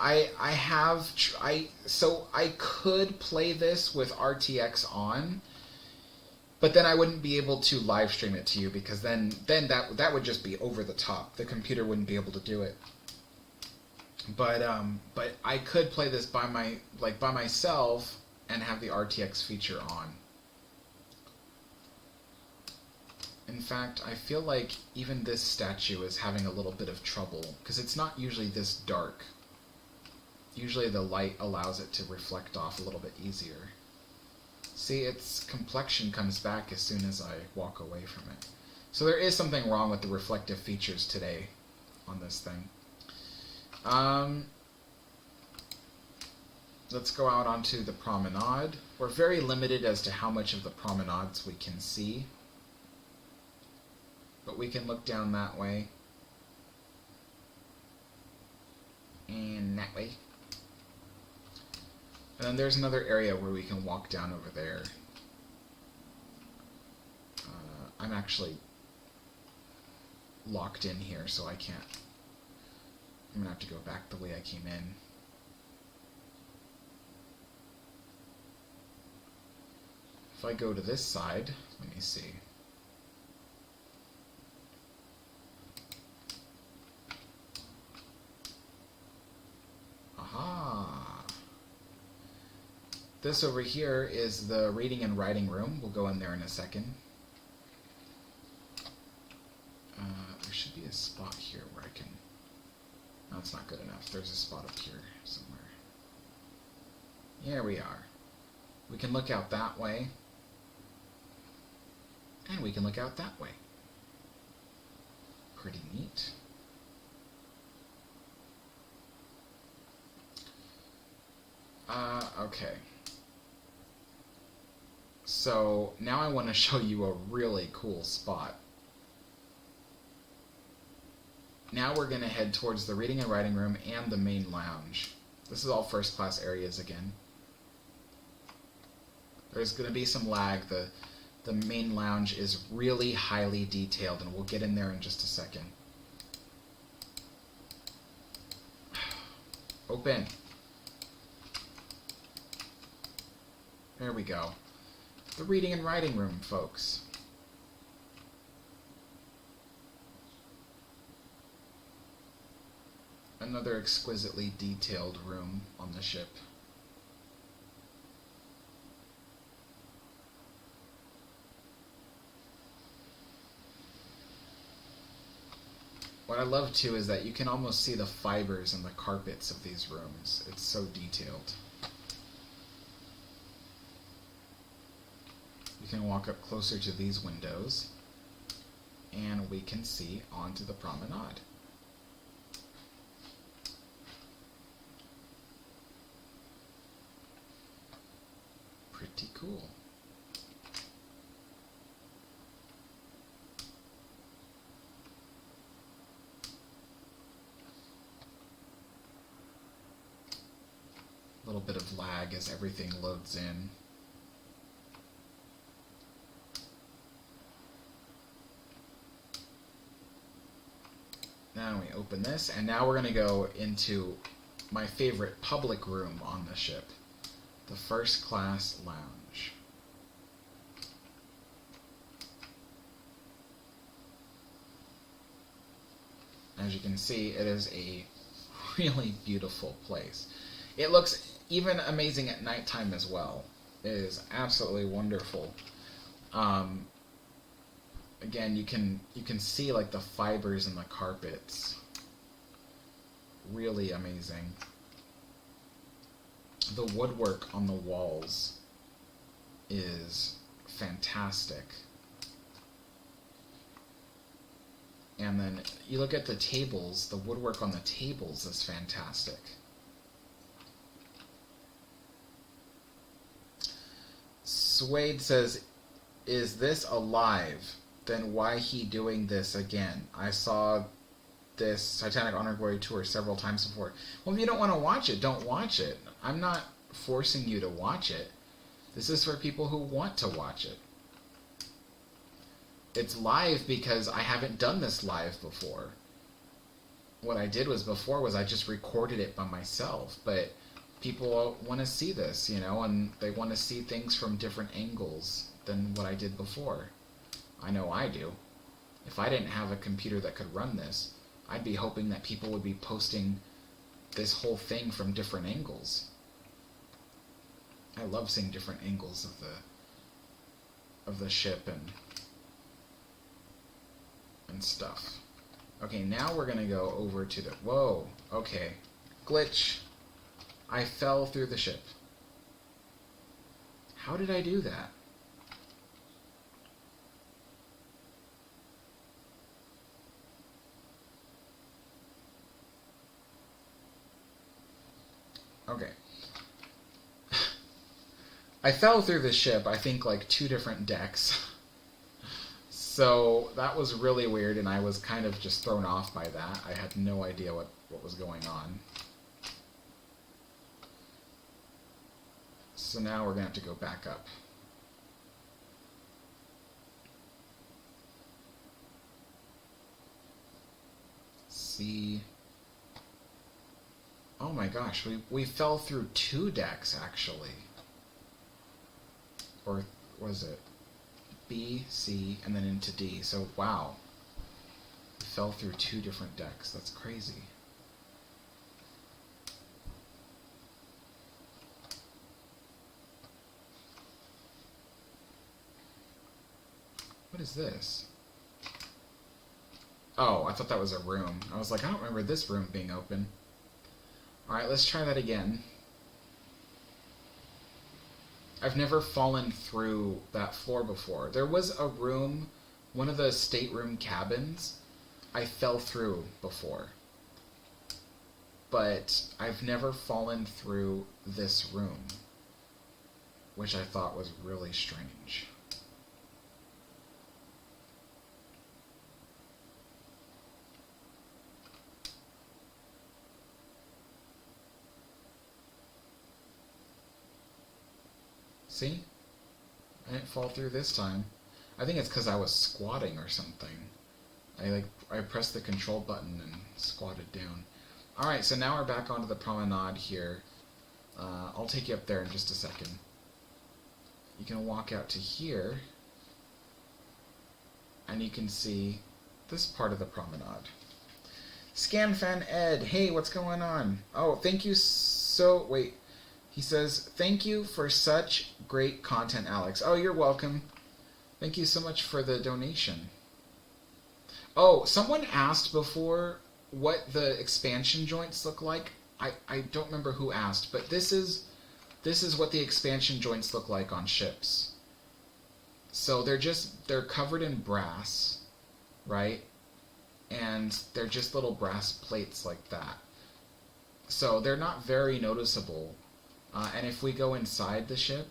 so I could play this with RTX on, but then I wouldn't be able to live stream it to you, because then that would just be over the top. The computer wouldn't be able to do it. But I could play this by myself and have the RTX feature on. In fact, I feel like even this statue is having a little bit of trouble, because it's not usually this dark. Usually the light allows it to reflect off a little bit easier. See, its complexion comes back as soon as I walk away from it. So there is something wrong with the reflective features today on this thing. Let's go out onto the promenade. We're very limited as to how much of the promenades we can see. But we can look down that way. And that way. And then there's another area where we can walk down over there. I'm actually locked in here, so I can't. I'm going to have to go back the way I came in. If I go to this side, let me see. Aha! This over here is the reading and writing room. We'll go in there in a second. There should be a spot here where I can... No, it's not good enough. There's a spot up here somewhere. Here we are. We can look out that way. And we can look out that way. Pretty neat. Okay. So, now I want to show you a really cool spot. Now we're going to head towards the reading and writing room and the main lounge. This is all first class areas again. There's going to be some lag. The main lounge is really highly detailed, and we'll get in there in just a second. Open. There we go. The reading and writing room, folks. Another exquisitely detailed room on the ship. What I love too is that you can almost see the fibers and the carpets of these rooms. It's so detailed. You can walk up closer to these windows and we can see onto the promenade. Pretty cool. A little bit of lag as everything loads in. Now we open this, and now we're going to go into my favorite public room on the ship. The first class lounge. As you can see, it is a really beautiful place. It looks even amazing at nighttime as well. It is absolutely wonderful. Again, you can see like the fibers in the carpets. Really amazing. The woodwork on the walls is fantastic. And then you look at the tables, the woodwork on the tables is fantastic. Suede says, is this alive? Then why he doing this again? I saw this Titanic Honor Glory tour several times before. Well, if you don't want to watch it, don't watch it. I'm not forcing you to watch it. This is for people who want to watch it. It's live because I haven't done this live before. What I did before was I just recorded it by myself, but people want to see this, you know, and they want to see things from different angles than what I did before. I know I do. If I didn't have a computer that could run this, I'd be hoping that people would be posting this whole thing from different angles. I love seeing different angles of the ship and stuff. Okay, now we're gonna go over to the... Whoa, okay. Glitch. I fell through the ship. How did I do that? Okay. I fell through the ship, I think, like 2 different decks. So that was really weird, and I was kind of just thrown off by that. I had no idea what was going on. So now we're going to have to go back up. See. Oh my gosh, we fell through 2 decks, actually. Or was it B, C, and then into D? So, wow. We fell through 2 different decks. That's crazy. What is this? Oh, I thought that was a room. I was like, I don't remember this room being open. Alright, let's try that again. I've never fallen through that floor before. There was a room, one of the stateroom cabins, I fell through before. But I've never fallen through this room, which I thought was really strange. See? I didn't fall through this time. I think it's because I was squatting or something. I pressed the control button and squatted down. Alright, so now we're back onto the promenade here. I'll take you up there in just a second. You can walk out to here, and you can see this part of the promenade. ScanFan Ed, hey, what's going on? Oh, thank you so... Wait. He says, thank you for such great content, Alex. Oh, you're welcome. Thank you so much for the donation. Oh, someone asked before what the expansion joints look like. I don't remember who asked, but this is what the expansion joints look like on ships. So they're covered in brass, right? And they're just little brass plates like that. So they're not very noticeable. And if we go inside the ship,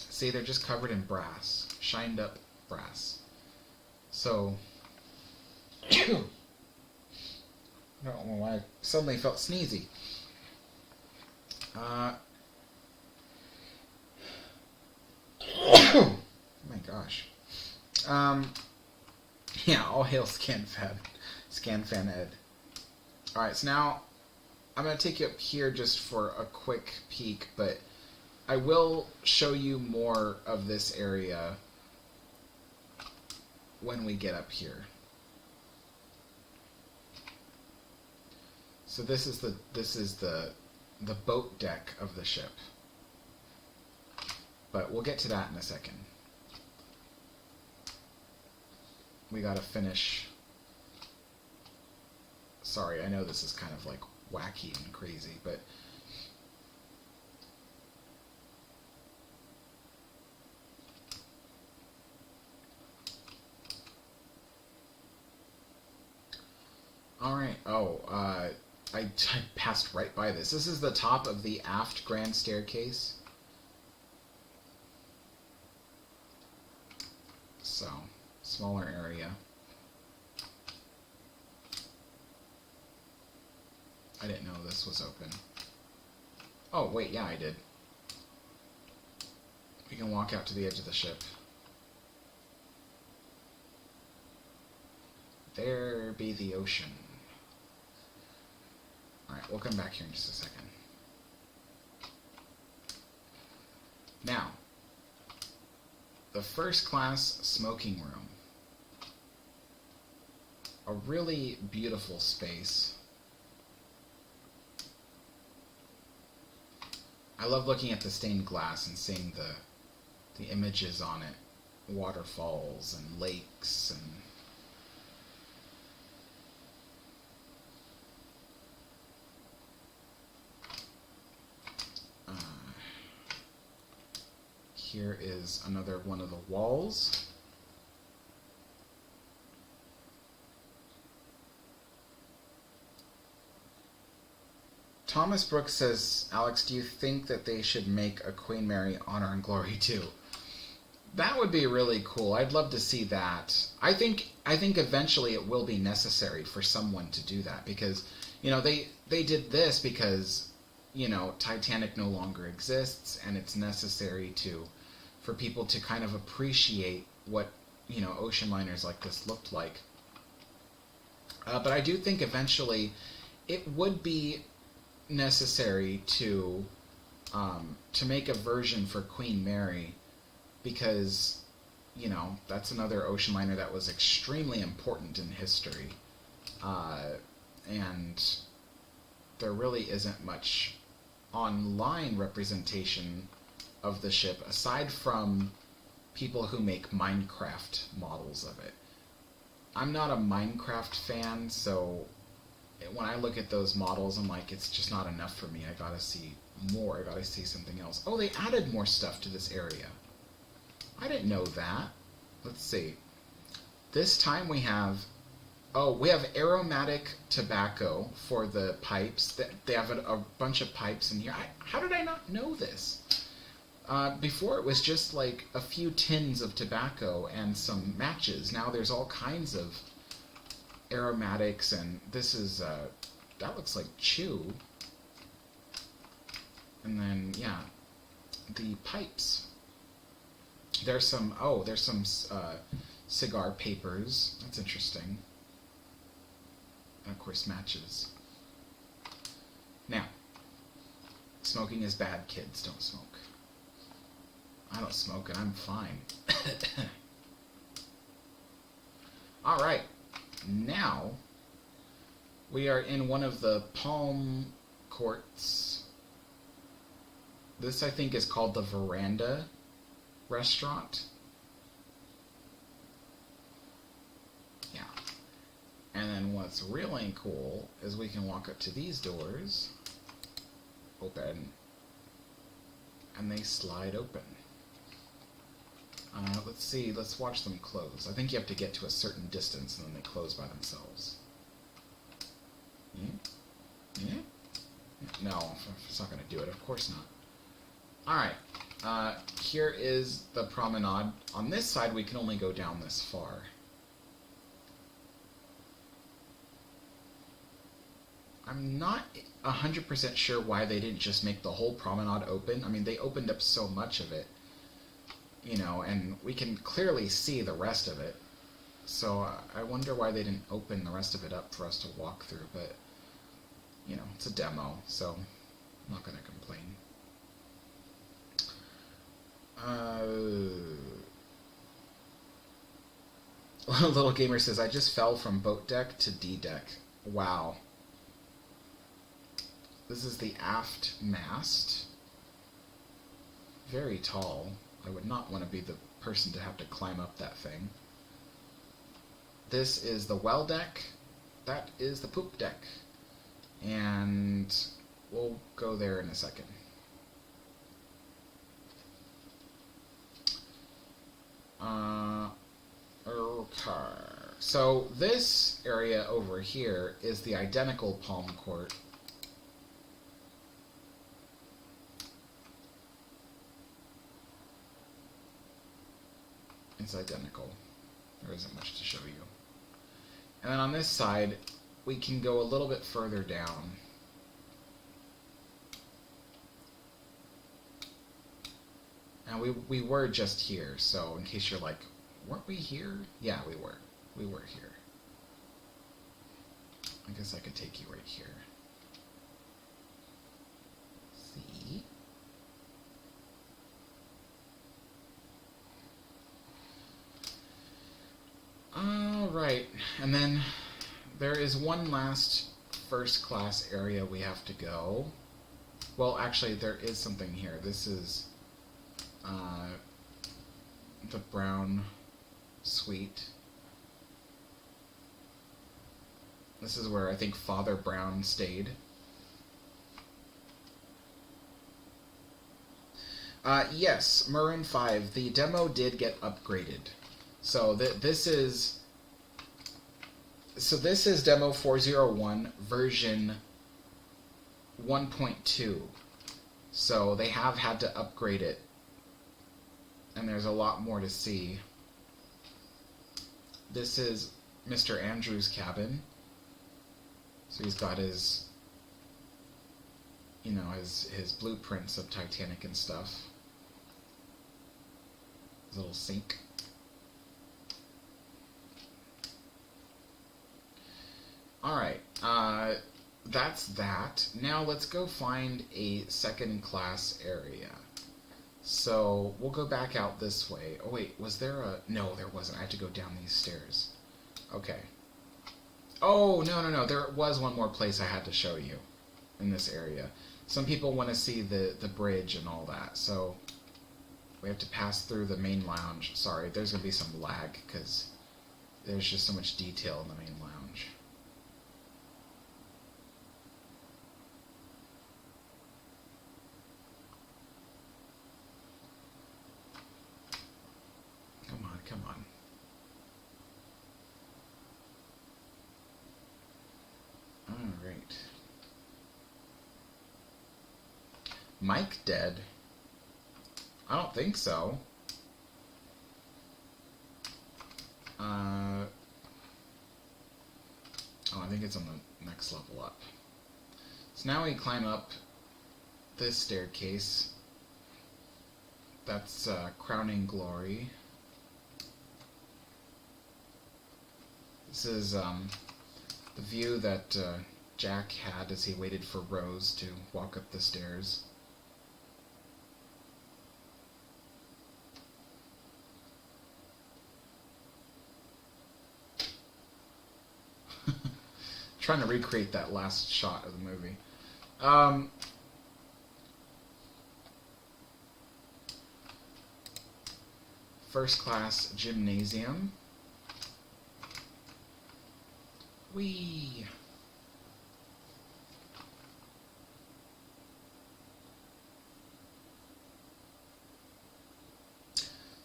see, they're just covered in brass, shined up brass. So, I don't know why I suddenly felt sneezy. Oh my gosh. Yeah, all hail ScanFan Ed. Alright, so now I'm going to take you up here just for a quick peek, but I will show you more of this area when we get up here. So this is the boat deck of the ship. But we'll get to that in a second. We got to finish. Sorry, I know this is kind of like wacky and crazy, but Alright, oh, I passed right by this. This is the top of the aft grand staircase. So, smaller area. I didn't know this was open. Oh, wait, yeah, I did. We can walk out to the edge of the ship. There be the ocean. Alright, we'll come back here in just a second. Now, the first class smoking room. A really beautiful space. I love looking at the stained glass and seeing the images on it. Waterfalls and lakes and... Here is another one of the walls. Thomas Brooks says, Alex, do you think that they should make a Queen Mary Honor and Glory too? That would be really cool. I'd love to see that. I think eventually it will be necessary for someone to do that because, you know, they did this because, you know, Titanic no longer exists and it's necessary for people to kind of appreciate what, you know, ocean liners like this looked like. But I do think eventually it would be necessary to make a version for Queen Mary because, you know, that's another ocean liner that was extremely important in history. And there really isn't much online representation of the ship aside from people who make Minecraft models of it. I'm not a Minecraft fan, so when I look at those models, I'm like, it's just not enough for me. I gotta see more. I gotta see something else. Oh, they added more stuff to this area. I didn't know that. Let's see. This time we have aromatic tobacco for the pipes. They have a bunch of pipes in here. How did I not know this? Before it was just like a few tins of tobacco and some matches. Now there's all kinds of aromatics, and this is, that looks like chew. And then, yeah, the pipes. There's some cigar papers. That's interesting. And of course, matches. Now, smoking is bad, kids. Don't smoke. I don't smoke and I'm fine. Alright, now we are in one of the palm courts. This, I think, is called the Veranda Restaurant. Yeah. And then what's really cool is we can walk up to these doors, open, and they slide open. Let's see, let's watch them close. I think you have to get to a certain distance and then they close by themselves. Yeah? Yeah? No, it's not going to do it. Of course not. Alright, here is the promenade. On this side, we can only go down this far. I'm not 100% sure why they didn't just make the whole promenade open. I mean, they opened up so much of it. You know, and we can clearly see the rest of it. So I wonder why they didn't open the rest of it up for us to walk through. But, you know, it's a demo, so I'm not going to complain. Little Gamer says, I just fell from boat deck to D deck. Wow. This is the aft mast. Very tall. I would not want to be the person to have to climb up that thing. This is the well deck. That is the poop deck. And we'll go there in a second. Okay. So this area over here is the identical palm court. It's identical. There isn't much to show you. And then on this side, we can go a little bit further down. And we were just here, so in case you're like, weren't we here? Yeah, we were. We were here. I guess I could take you right here. See? Alright, and then there is one last first class area we have to go. Well, actually, there is something here. This is the Brown Suite. This is where I think Father Brown stayed. Yes, Maroon 5. The demo did get upgraded. So this is demo 401 version 1.2. So they have had to upgrade it, and there's a lot more to see. This is Mr. Andrews' cabin. So he's got his, you know, his blueprints of Titanic and stuff. His little sink. Alright, that's that. Now let's go find a second class area. So we'll go back out this way. Oh wait, was there a... No, there wasn't. I had to go down these stairs. Okay. Oh, no. There was one more place I had to show you in this area. Some people want to see the bridge and all that, so we have to pass through the main lounge. Sorry, there's going to be some lag because there's just so much detail in the main lounge. Come on. Alright. Mike dead? I don't think so. Oh, I think it's on the next level up. So now we climb up this staircase. That's Crowning Glory. This is the view that Jack had as he waited for Rose to walk up the stairs. Trying to recreate that last shot of the movie. First class gymnasium. Whee!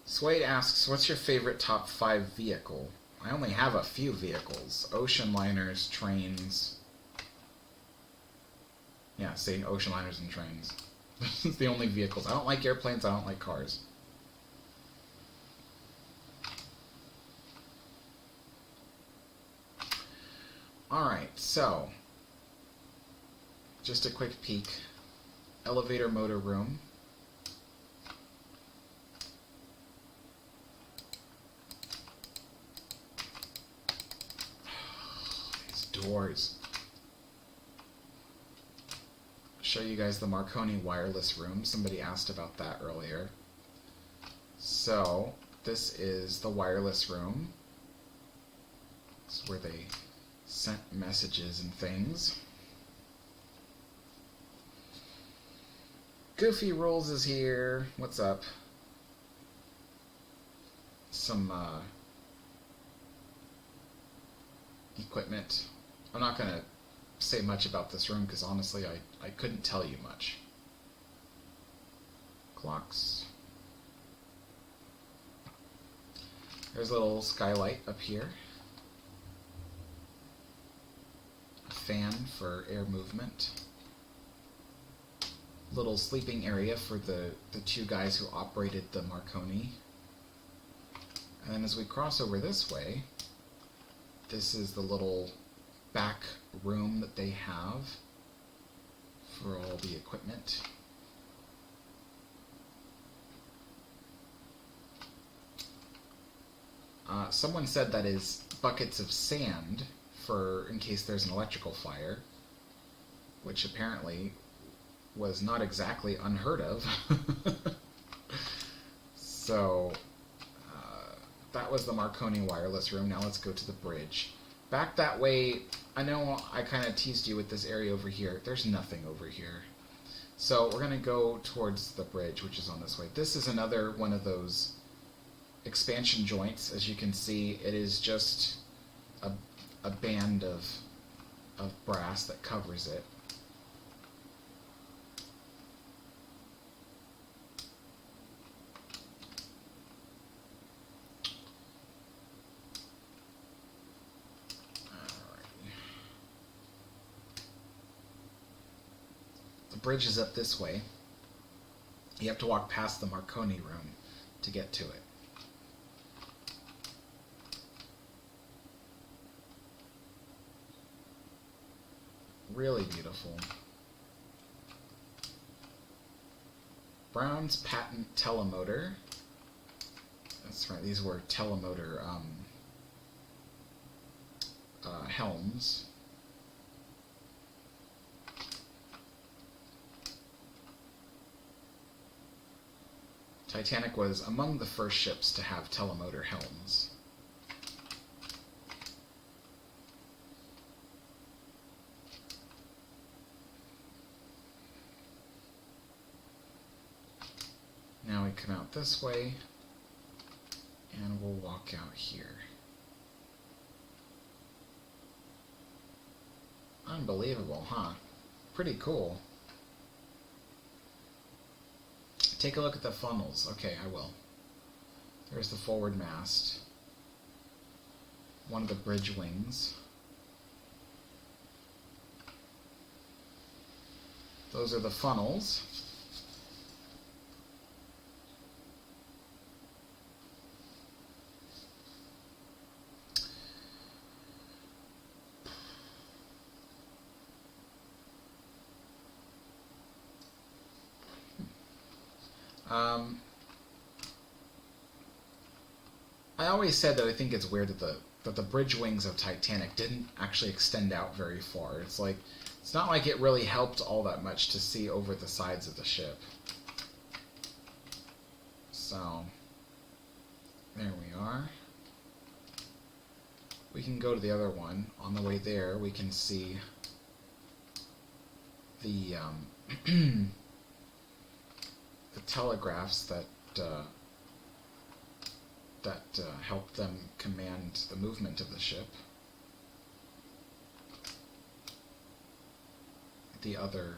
Suede asks, what's your favorite top 5 vehicle? I only have a few vehicles. Ocean liners, trains. Yeah, see, ocean liners and trains. It's the only vehicles. I don't like airplanes, I don't like cars. Alright, so, just a quick peek. Elevator motor room. These doors. Show you guys the Marconi wireless room. Somebody asked about that earlier. So, this is the wireless room. This is where they sent messages and things. Goofy Rules is here. What's up? Some equipment. I'm not going to say much about this room because honestly I couldn't tell you much. Clocks. There's a little skylight up here. fan for air movement. Little sleeping area for the two guys who operated the Marconi. And then as we cross over this way, this is the little back room that they have for all the equipment. Someone said that is buckets of sand for in case there's an electrical fire, which apparently was not exactly unheard of. So that was the Marconi wireless room. Now let's go to the bridge. Back that way, I know I kind of teased you with this area over here. There's nothing over here. So we're going to go towards the bridge, which is on this way. This is another one of those expansion joints. As you can see, it is just a band of brass that covers it. The bridge is up this way. You have to walk past the Marconi room to get to it. Really beautiful. Brown's patent telemotor. That's right, these were telemotor helms. Titanic was among the first ships to have telemotor helms. Now we come out this way, and we'll walk out here. Unbelievable, huh? Pretty cool. Take a look at the funnels. Okay, I will. There's the forward mast. One of the bridge wings. Those are the funnels. I always said that I think it's weird that the bridge wings of Titanic didn't actually extend out very far. It's not like it really helped all that much to see over the sides of the ship. So there we are. We can go to the other one. On the way there, we can see the the telegraphs that help them command the movement of the ship. The other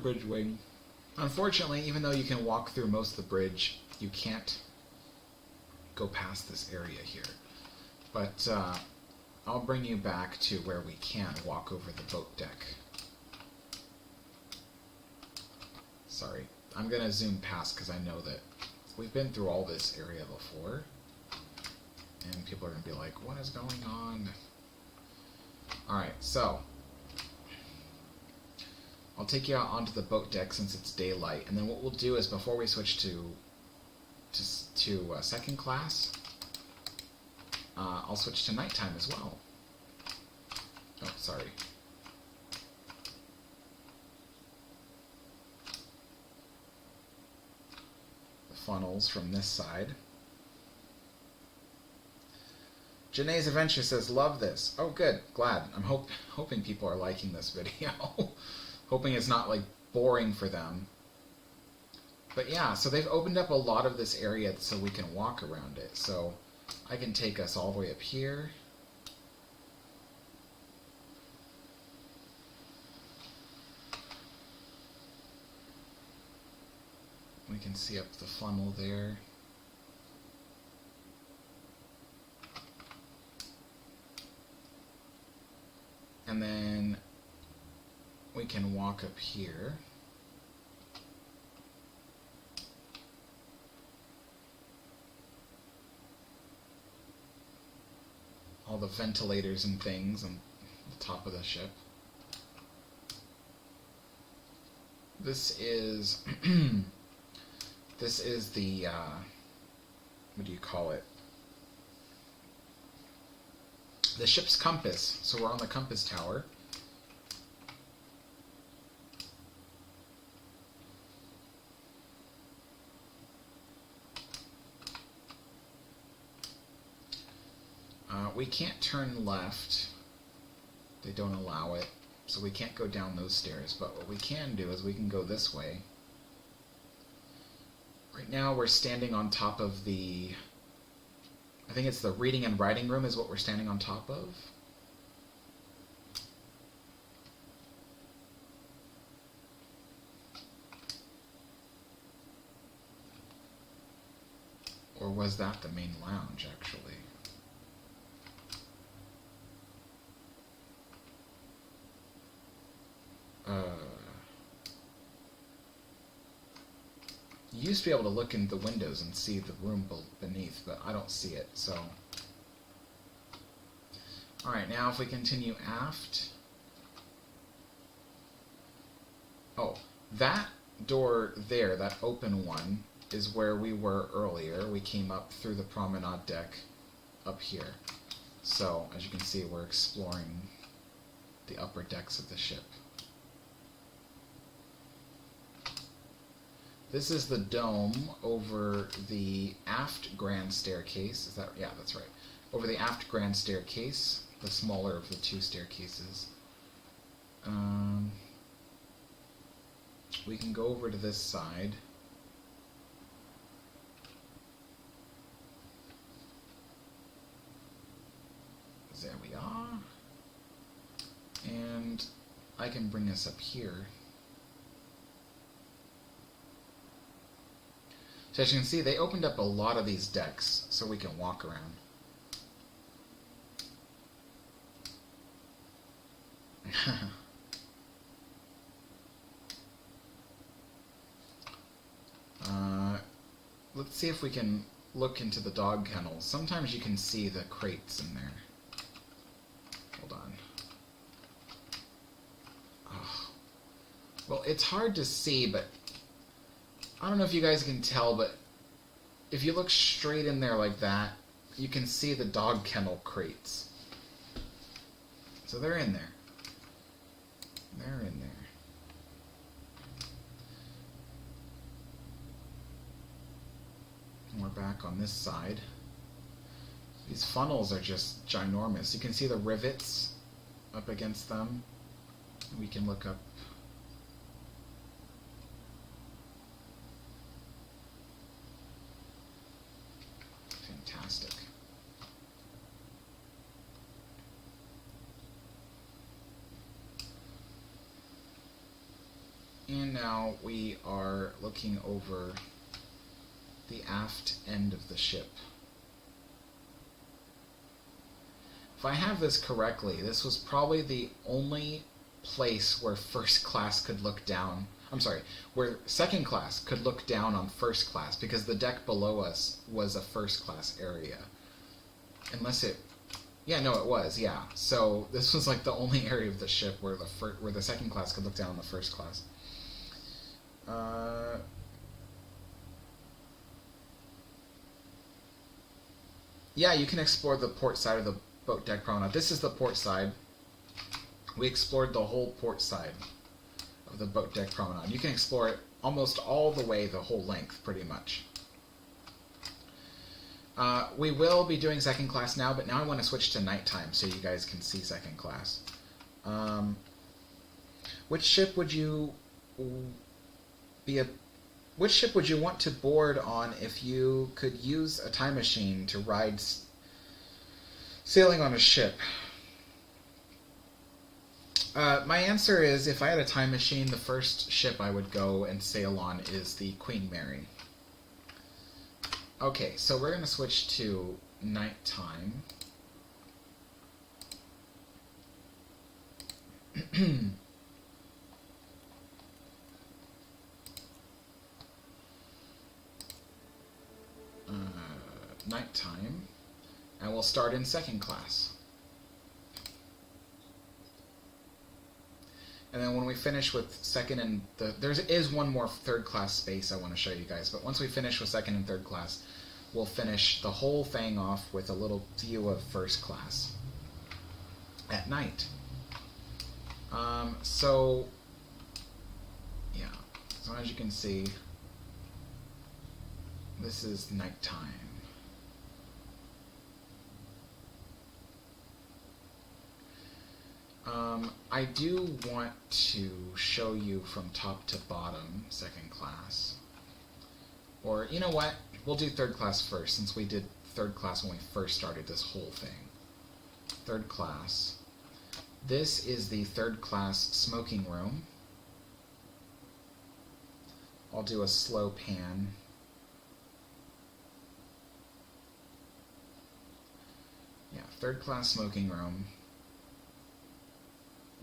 bridge wing. Unfortunately, even though you can walk through most of the bridge, you can't go past this area here. But I'll bring you back to where we can walk over the boat deck. Sorry, I'm going to zoom past because I know that we've been through all this area before. And people are going to be like, what is going on? Alright, so I'll take you out onto the boat deck since it's daylight. And then what we'll do is before we switch to second class, I'll switch to nighttime as well. Oh, sorry. The funnels from this side. Janae's Adventure says, love this. Oh, good. Glad. I'm hoping people are liking this video. Hoping it's not, like, boring for them. But yeah, so they've opened up a lot of this area so we can walk around it. So I can take us all the way up here. We can see up the funnel there. And then we can walk up here. All the ventilators and things on the top of the ship. This is this is the what do you call it? The ship's compass. So we're on the compass tower. We can't turn left. They don't allow it. So we can't go down those stairs. But what we can do is we can go this way. Right now we're standing on top of the... I think it's the reading and writing room is what we're standing on top of. Or was that the main lounge, actually? You used to be able to look in the windows and see the room beneath, but I don't see it, so... Alright, now if we continue aft... Oh, that door there, that open one, is where we were earlier. We came up through the promenade deck up here. So, as you can see, we're exploring the upper decks of the ship. This is the dome over the aft grand staircase. Is that, yeah, that's right. Over the aft grand staircase, the smaller of the two staircases. We can go over to this side. There we are. And I can bring us up here. So as you can see, they opened up a lot of these decks so we can walk around. Let's see if we can look into the dog kennels. Sometimes you can see the crates in there. Hold on. Oh. Well, it's hard to see, but I don't know if you guys can tell, but if you look straight in there like that, you can see the dog kennel crates. So they're in there. They're in there. And we're back on this side. These funnels are just ginormous. You can see the rivets up against them. We can look up. Fantastic. And now we are looking over the aft end of the ship. If I have this correctly, this was probably the only place where first class could look down. I'm sorry, where second class could look down on first class, because the deck below us was a first class area. Unless it... Yeah, no, it was, yeah. So this was like the only area of the ship where the second class could look down on the first class. Yeah, you can explore the port side of the boat deck promenade. This is the port side. We explored the whole port side of the boat deck promenade. You can explore it almost all the way, the whole length, pretty much. We will be doing second class now, but now I want to switch to nighttime so you guys can see second class. Which ship would you Which ship would you want to board on if you could use a time machine to ride sailing on a ship? My answer is, if I had a time machine, the first ship I would go and sail on is the Queen Mary. Okay, so we're going to switch to nighttime. Nighttime, and we'll start in second class. And then when we finish with second and there is one more third class space I want to show you guys, but once we finish with second and third class, we'll finish the whole thing off with a little view of first class at night. So yeah, so as you can see, this is nighttime. I do want to show you from top to bottom second class. Or, you know what? We'll do third class first, since we did third class when we first started this whole thing. Third class. This is the third class smoking room. I'll do a slow pan. Yeah, third class smoking room.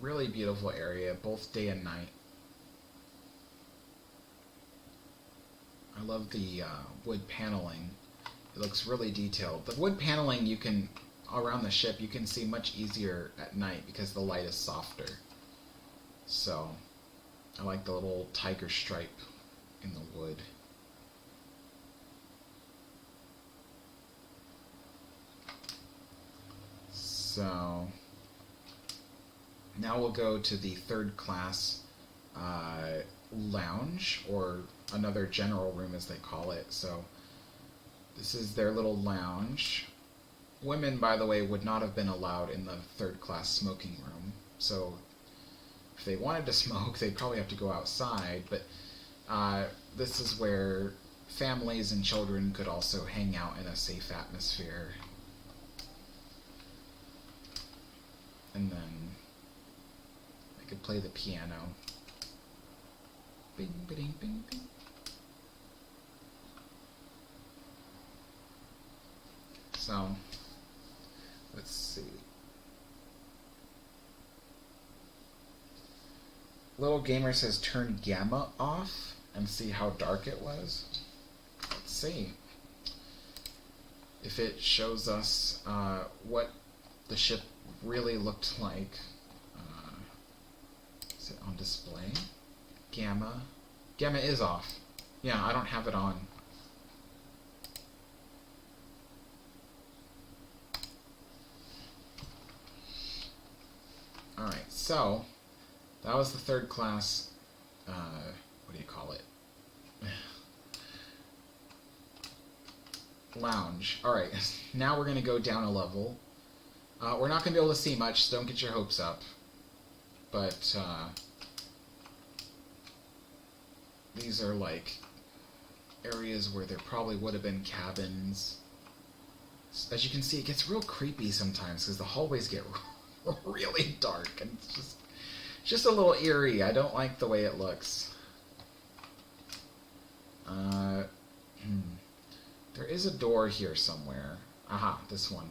Really beautiful area, both day and night. I love the wood paneling. It looks really detailed. The wood paneling you can, around the ship, you can see much easier at night because the light is softer. So, I like the little tiger stripe in the wood. So, now we'll go to the third class lounge, or another general room as they call it. So this is their little lounge. Women, by the way, would not have been allowed in the third class smoking room. So if they wanted to smoke, they'd probably have to go outside. But this is where families and children could also hang out in a safe atmosphere. And then I could play the piano. Bing, bing, bing, bing. So, let's see. Little Gamer says turn gamma off and see how dark it was. Let's see if it shows us what the ship really looked like. Is it on display? Gamma. Gamma is off. Yeah, I don't have it on. Alright, so that was the third class, what do you call it? Lounge. Alright, now we're going to go down a level. We're not going to be able to see much, so don't get your hopes up. But, these are like areas where there probably would have been cabins. As you can see, it gets real creepy sometimes because the hallways get really dark, and it's just a little eerie. I don't like the way it looks. There is a door here somewhere. Aha, this one.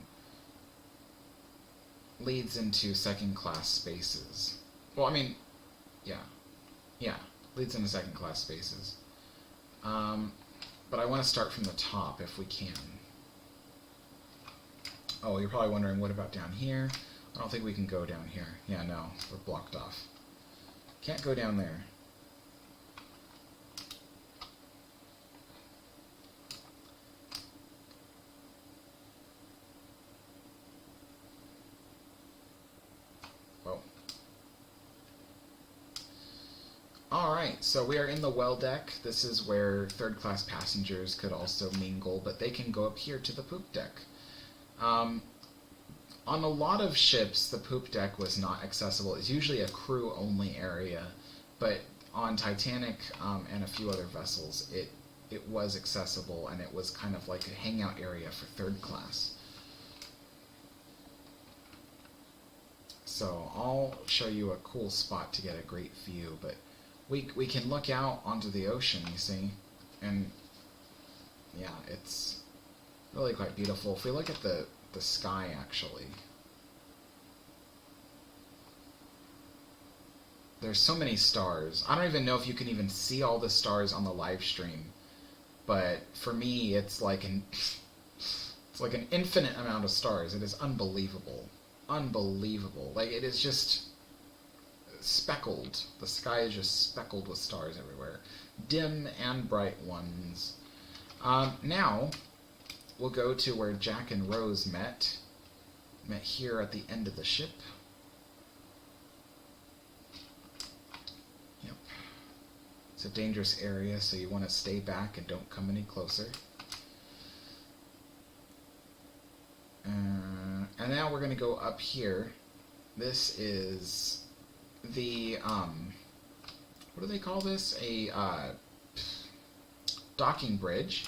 Leads into second class spaces. Well, I mean, yeah, leads into second class spaces. But I want to start from the top if we can. Oh, you're probably wondering, what about down here? I don't think we can go down here. Yeah, no, we're blocked off. Can't go down there. Alright, so we are in the well deck. This is where third class passengers could also mingle, but they can go up here to the poop deck. On a lot of ships, the poop deck was not accessible. It's usually a crew-only area, but on Titanic and a few other vessels, it was accessible, and it was kind of like a hangout area for third class. So I'll show you a cool spot to get a great view, but we can look out onto the ocean, you see, and yeah, it's really quite beautiful. If we look at the sky, actually, there's so many stars. I don't even know if you can even see all the stars on the live stream, but for me, it's like an infinite amount of stars. It is unbelievable. Unbelievable. Like, it is just speckled. The sky is just speckled with stars everywhere. Dim and bright ones. Now, we'll go to where Jack and Rose met. Met here at the end of the ship. Yep. It's a dangerous area, so you want to stay back and don't come any closer. And now we're going to go up here. This is the, what do they call this? A docking bridge.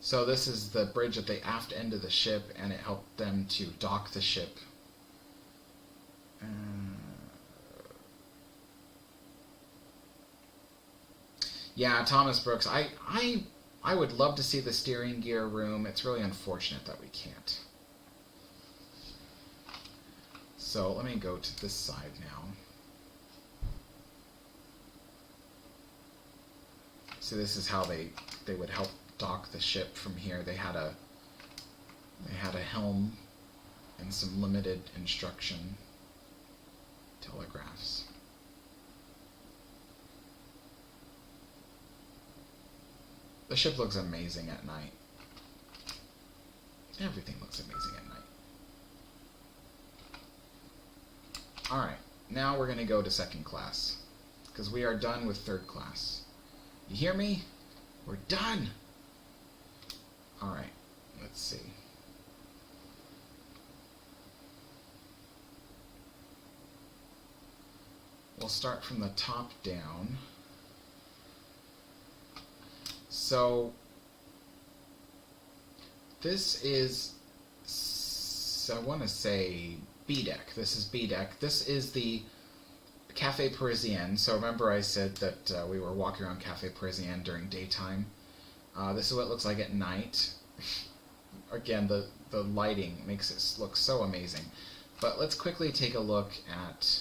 So this is the bridge at the aft end of the ship, and it helped them to dock the ship. Yeah, Thomas Brooks, I would love to see the steering gear room. It's really unfortunate that we can't. So let me go to this side now. So this is how they would help dock the ship from here. They had a helm and some limited instruction telegraphs. The ship looks amazing at night. Everything looks amazing at night. Alright, now we're going to go to second class, because we are done with third class. You hear me? We're done! Alright, let's see. We'll start from the top down. So, this is, I want to say, B deck. This is B deck. This is the Cafe Parisienne. So remember I said that we were walking around Cafe Parisienne during daytime. This is what it looks like at night. Again, the lighting makes it look so amazing. But let's quickly take a look at,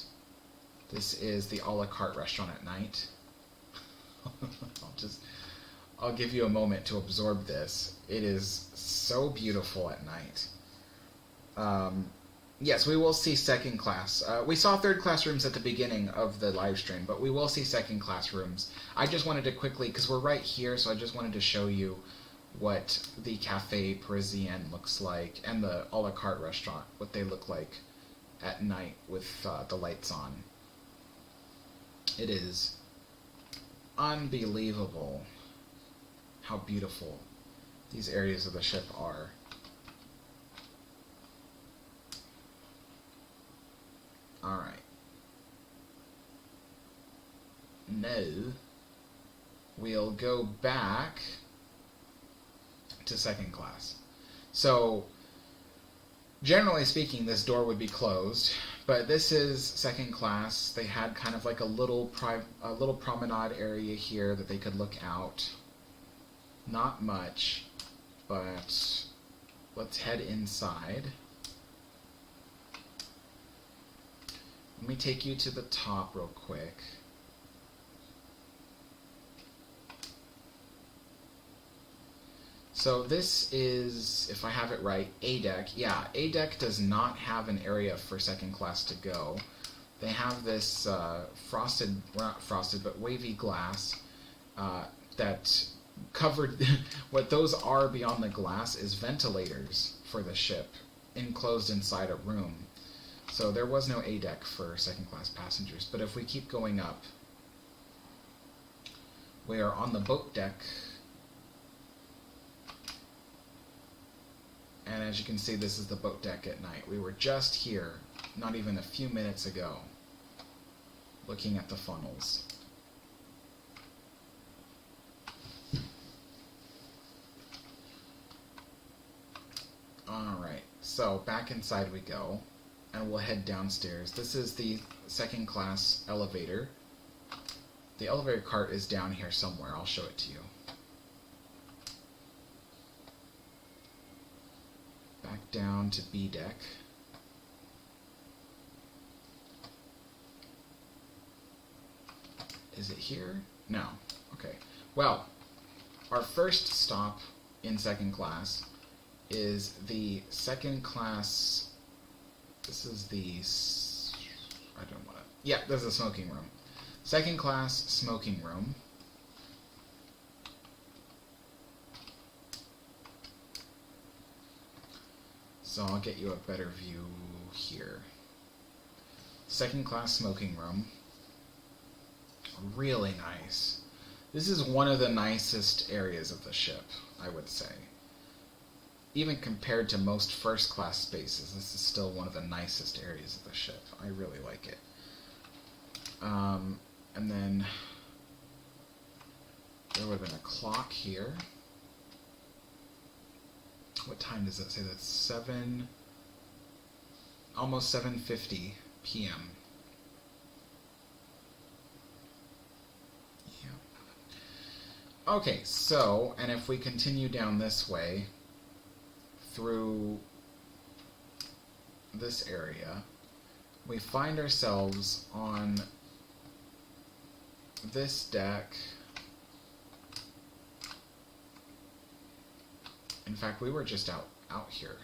this is the a la carte restaurant at night. I'll give you a moment to absorb this. It is so beautiful at night. Yes, we will see second class. We saw third class rooms at the beginning of the live stream, but we will see second class rooms. I just wanted to quickly, because we're right here, so I just wanted to show you what the Cafe Parisienne looks like, and the a la carte restaurant, what they look like at night with the lights on. It is unbelievable how beautiful these areas of the ship are. Alright. Now, we'll go back to second class. So, generally speaking, this door would be closed, but this is second class. They had kind of like a little promenade area here that they could look out. Not much, but let's head inside. Let me take you to the top real quick. So this is, if I have it right, A deck. Yeah, A deck does not have an area for second class to go. They have this frosted, well, not frosted, but wavy glass that covered, what those are beyond the glass is ventilators for the ship, enclosed inside a room. So there was no A deck for second class passengers. But if we keep going up, we are on the boat deck. And as you can see, this is the boat deck at night. We were just here, not even a few minutes ago, looking at the funnels. Alright, so back inside we go. and we'll head downstairs. This is the second class elevator. The elevator cart is down here somewhere. I'll show it to you. Back down to B deck. Is it here? No. Okay. Well, our first stop in second class is the second class. This is the. I don't want to. Yeah, this is the smoking room. Second class smoking room. So I'll get you a better view here. Second class smoking room. Really nice. This is one of the nicest areas of the ship, I would say. Even compared to most first class spaces, this is still one of the nicest areas of the ship. I really like it. And then there would have been a clock here. What time does that say? That's 7, almost 7:50 p.m. Yeah. Okay, so, and if we continue down this way through this area, we find ourselves on this deck. In fact, we were just out here.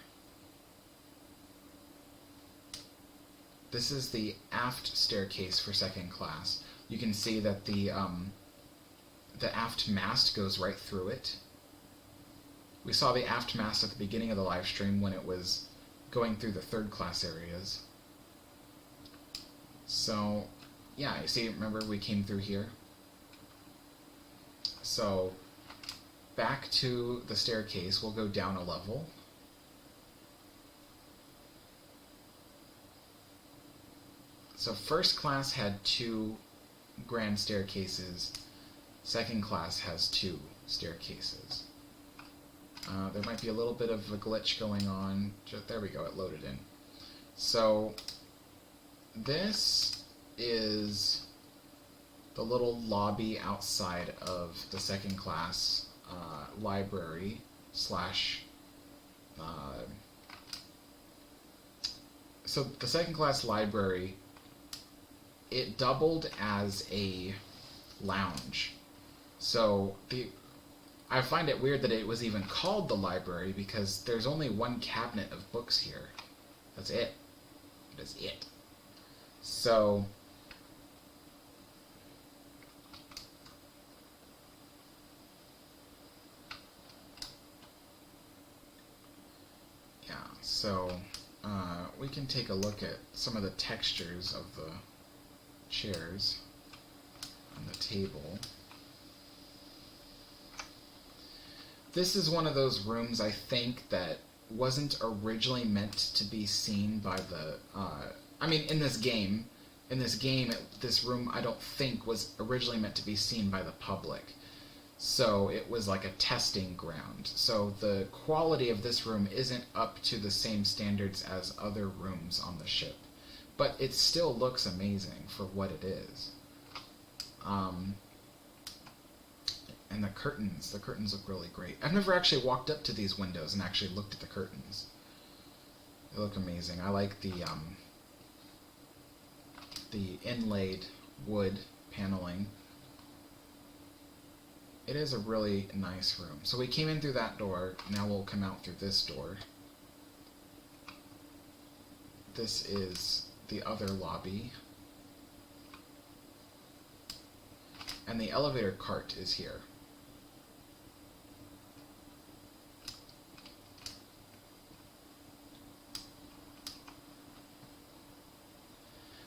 This is the aft staircase for second class. You can see that the aft mast goes right through it. We saw the aft mast at the beginning of the live stream when it was going through the third class areas. So, yeah, you see, remember we came through here? So, back to the staircase, we'll go down a level. So first class had 2 grand staircases. Second class has 2 staircases. There might be a little bit of a glitch going on. There we go, it loaded in. So this is the little lobby outside of the second class library slash. So the second class library, it doubled as a lounge. So I find it weird that it was even called the library because there's only one cabinet of books here. That's it. That's it. So yeah, so we can take a look at some of the textures of the chairs on the table. This is one of those rooms, I think, that wasn't originally meant to be seen by the... I mean, in this game, this room, I don't think, was originally meant to be seen by the public. So it was like a testing ground. So the quality of this room isn't up to the same standards as other rooms on the ship. But it still looks amazing for what it is. And the curtains look really great. I've never actually walked up to these windows and actually looked at the curtains. They look amazing. I like the inlaid wood paneling. It is a really nice room. So we came in through that door. Now we'll come out through this door. This is the other lobby. And the elevator cart is here.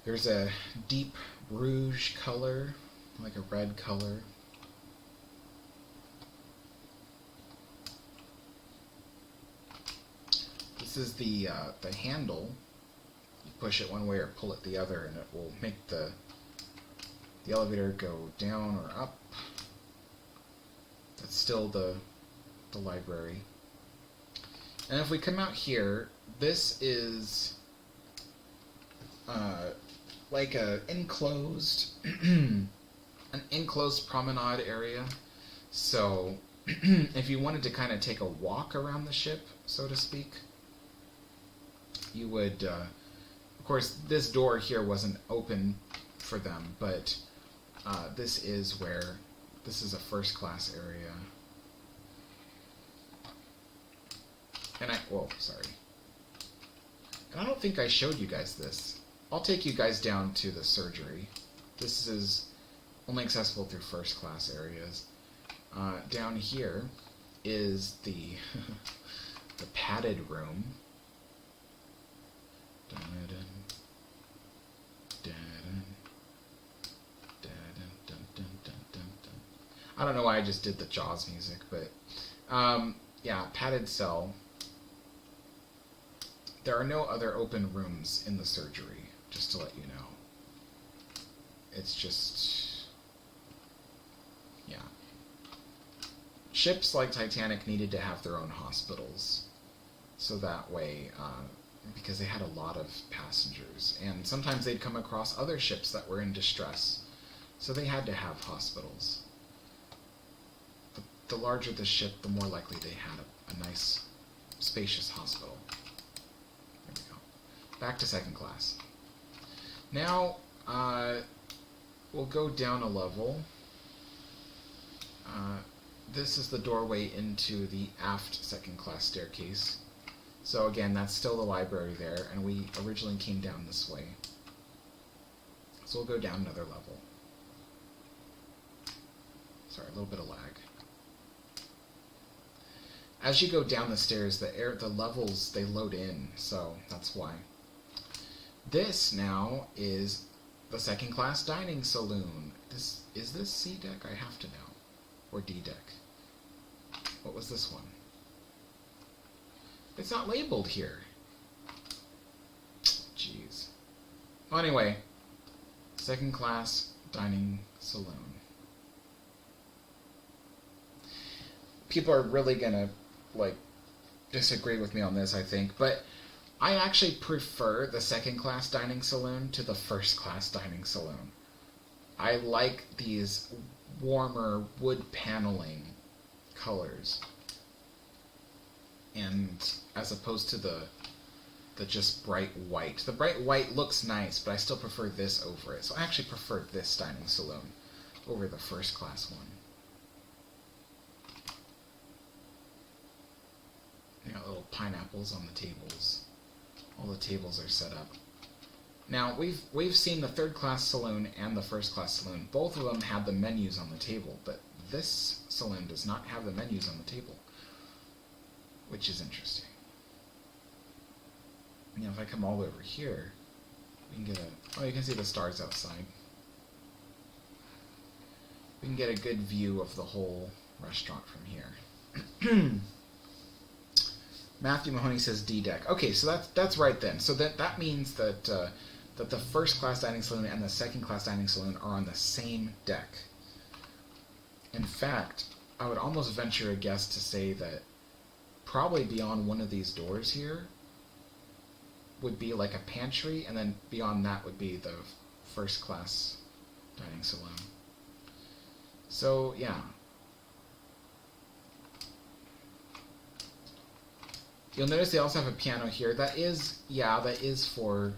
There's a deep rouge color, like a red color. This is the handle. You push it one way or pull it the other, and it will make the elevator go down or up. That's still the library. And if we come out here, this is like a enclosed, an enclosed promenade area. So if you wanted to kind of take a walk around the ship, so to speak, you would, of course, this door here wasn't open for them, but this is a first class area. And sorry. And I don't think I showed you guys this. I'll take you guys down to the surgery. This is only accessible through first class areas. Down here is the the padded room. I don't know why I just did the Jaws music, but yeah, padded cell. There are no other open rooms in the surgery, just to let you know. It's just, yeah. Ships like Titanic needed to have their own hospitals, so that way, because they had a lot of passengers, and sometimes they'd come across other ships that were in distress, so they had to have hospitals. The larger the ship, the more likely they had a nice, spacious hospital. There we go. Back to second class. Now, we'll go down a level. This is the doorway into the aft second class staircase. So again, that's still the library there, and we originally came down this way. So we'll go down another level. Sorry, a little bit of lag. As you go down the stairs, the levels, they load in, so that's why. This now is the second class dining saloon. Is this C deck? I have to know. Or D deck. What was this one? It's not labeled here. Jeez. Well, anyway, second class dining saloon. People are really gonna disagree with me on this, I think, but I actually prefer the second class dining saloon to the first class dining saloon. I like these warmer wood paneling colors, and as opposed to the just bright white. The bright white looks nice, but I still prefer this over it. So I actually prefer this dining saloon over the first class one. You got little pineapples on the tables. All the tables are set up. Now, we've seen the third class saloon and the first class saloon. Both of them have the menus on the table, but this saloon does not have the menus on the table, which is interesting. You know, if I come all the way over here, we can get you can see the stars outside. We can get a good view of the whole restaurant from here. Matthew Mahoney says D deck. Okay, so that's right then. So that means that that the first class dining saloon and the second class dining saloon are on the same deck. In fact, I would almost venture a guess to say that probably beyond one of these doors here would be like a pantry, and then beyond that would be the first class dining saloon. So yeah. You'll notice they also have a piano here. That is for,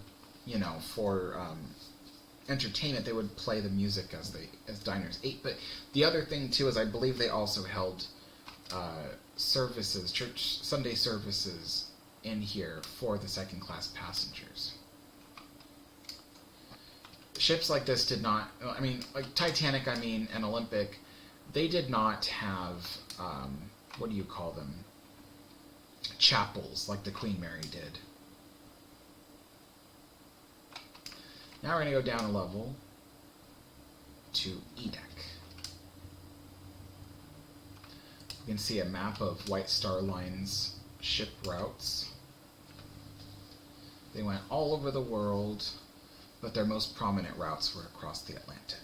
for entertainment. They would play the music as diners ate. But the other thing too is I believe they also held services, church Sunday services in here for the second class passengers. Ships like this did not, like Titanic, and Olympic, they did not have, what do you call them? Chapels like the Queen Mary did. Now we're going to go down a level to E deck. You can see a map of White Star Line's ship routes. They went all over the world, but their most prominent routes were across the Atlantic.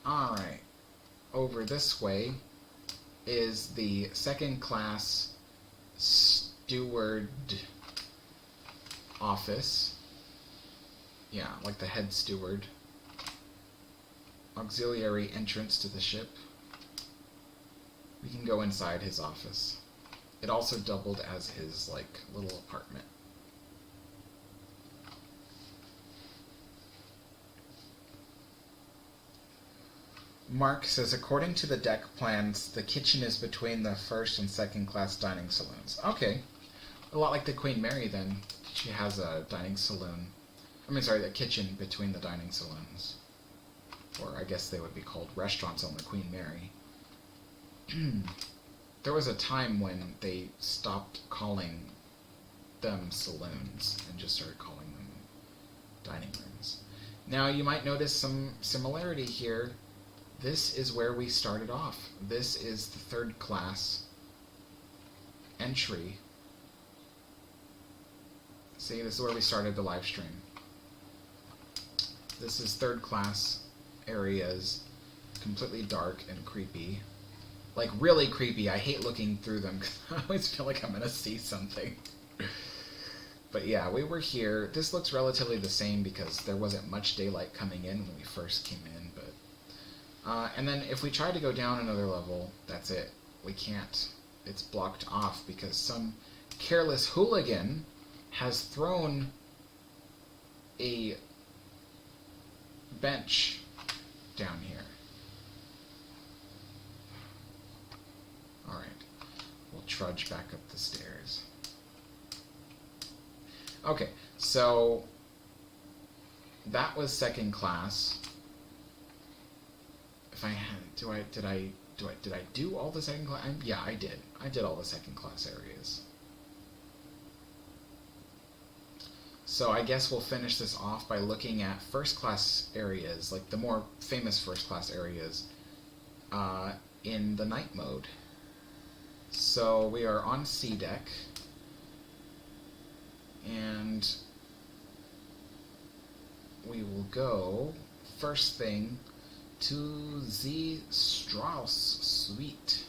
Alright. Over this way is the second class steward office. Yeah, like the head steward. Auxiliary entrance to the ship. We can go inside his office. It also doubled as his, like, little apartment. Mark says, according to the deck plans, the kitchen is between the first and second class dining saloons. Okay. A lot like the Queen Mary, then. She has a dining saloon. I mean, sorry, the kitchen between the dining saloons. Or I guess they would be called restaurants on the Queen Mary. There was a time when they stopped calling them saloons and just started calling them dining rooms. Now, you might notice some similarity here. This is where we started off. This is the third class entry. See, this is where we started the live stream. This is third class areas, completely dark and creepy. Like, really creepy. I hate looking through them because I always feel like I'm going to see something. But yeah, we were here. This looks relatively the same because there wasn't much daylight coming in when we first came in. But and then if we try to go down another level, that's it. We can't. It's blocked off because some careless hooligan has thrown a bench down here. Alright, we'll trudge back up the stairs. Okay, so that was second class. If I had, did I do all the second class? Yeah, I did. I did all the second class areas. So I guess we'll finish this off by looking at first class areas, like the more famous first class areas, in the night mode. So we are on C deck, and we will go first thing to the Strauss suite.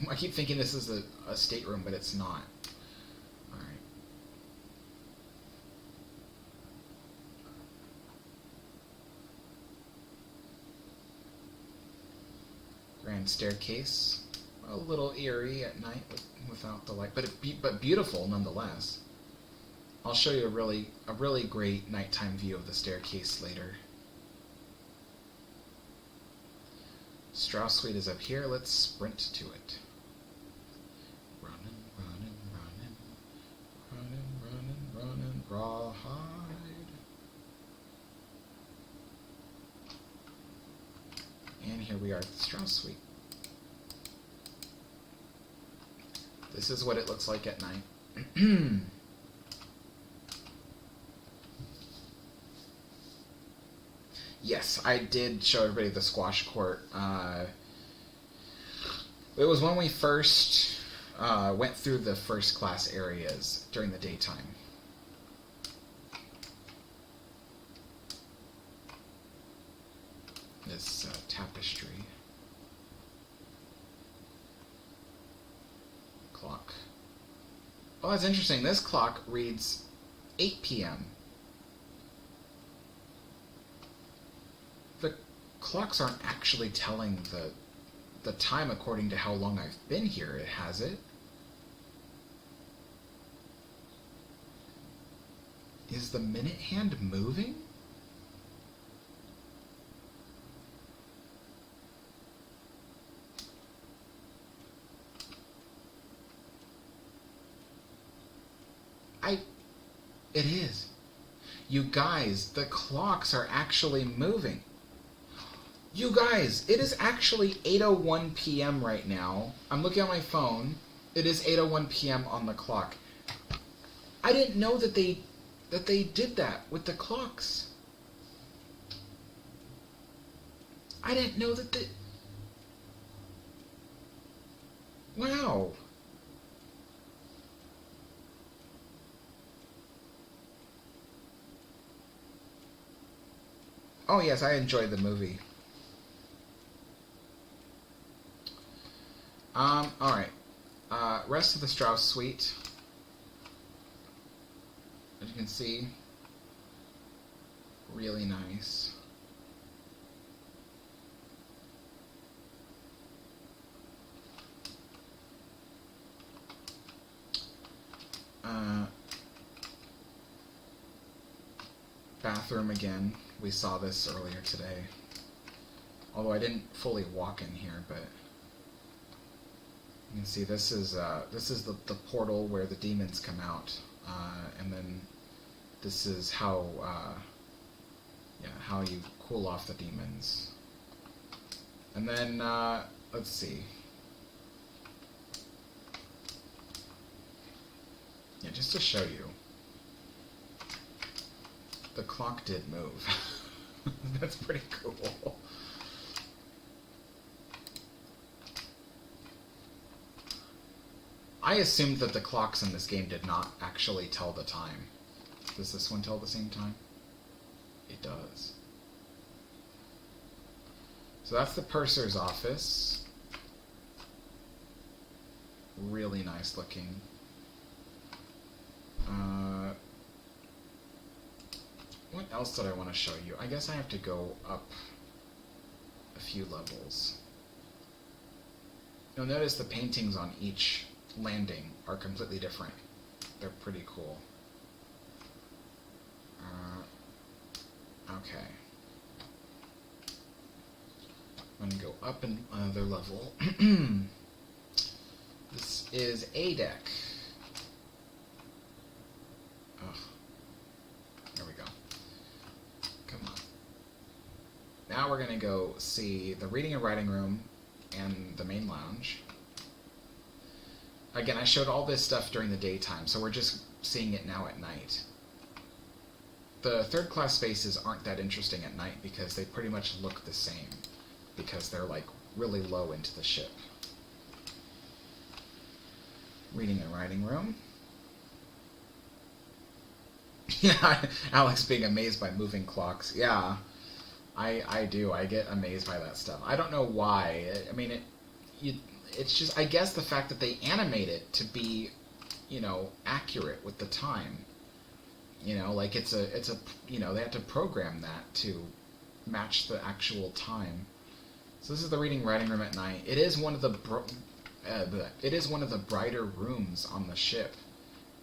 I keep thinking this is a stateroom, but it's not. Alright. Grand staircase. A little eerie at night without the light, but beautiful nonetheless. I'll show you a really great nighttime view of the staircase later. Strauss suite is up here. Let's sprint to it. Running, running, running, running, running, running, rawhide. And here we are at the Strauss suite. This is what it looks like at night. Yes, I did show everybody the squash court. It was when we first went through the first class areas during the daytime. This tapestry. Clock. Oh, that's interesting. This clock reads 8 p.m. The clocks aren't actually telling the time according to how long I've been here. It has it. Is the minute hand moving? It is. You guys, the clocks are actually moving. You guys, it is actually 8:01 p.m. right now. I'm looking at my phone. It is 8:01 p.m. on the clock. I didn't know that they did that with the clocks. I didn't know that Wow. Oh yes, I enjoyed the movie. Alright. Rest of the Strauss suite, as you can see, really nice. Bathroom again. We saw this earlier today. Although I didn't fully walk in here, but you can see this is the portal where the demons come out, and then this is how how you cool off the demons. And then let's see. Yeah, just to show you. The clock did move. That's pretty cool. I assumed that the clocks in this game did not actually tell the time. Does this one tell the same time? It does. So that's the purser's office. Really nice looking. What else did I want to show you? I guess I have to go up a few levels. You'll notice the paintings on each landing are completely different. They're pretty cool. Okay. I'm going to go up another level. This is A deck. Ugh. There we go. Come on. Now we're going to go see the reading and writing room and the main lounge. Again, I showed all this stuff during the daytime, so we're just seeing it now at night. The third class spaces aren't that interesting at night because they pretty much look the same, because they're like really low into the ship. Reading and writing room. Yeah, Alex being amazed by moving clocks. Yeah, I do. I get amazed by that stuff. I don't know why. I mean, it's just, I guess, the fact that they animate it to be, you know, accurate with the time. You know, like it's a, you know, they have to program that to match the actual time. So this is the reading writing room at night. It is one of the brighter rooms on the ship.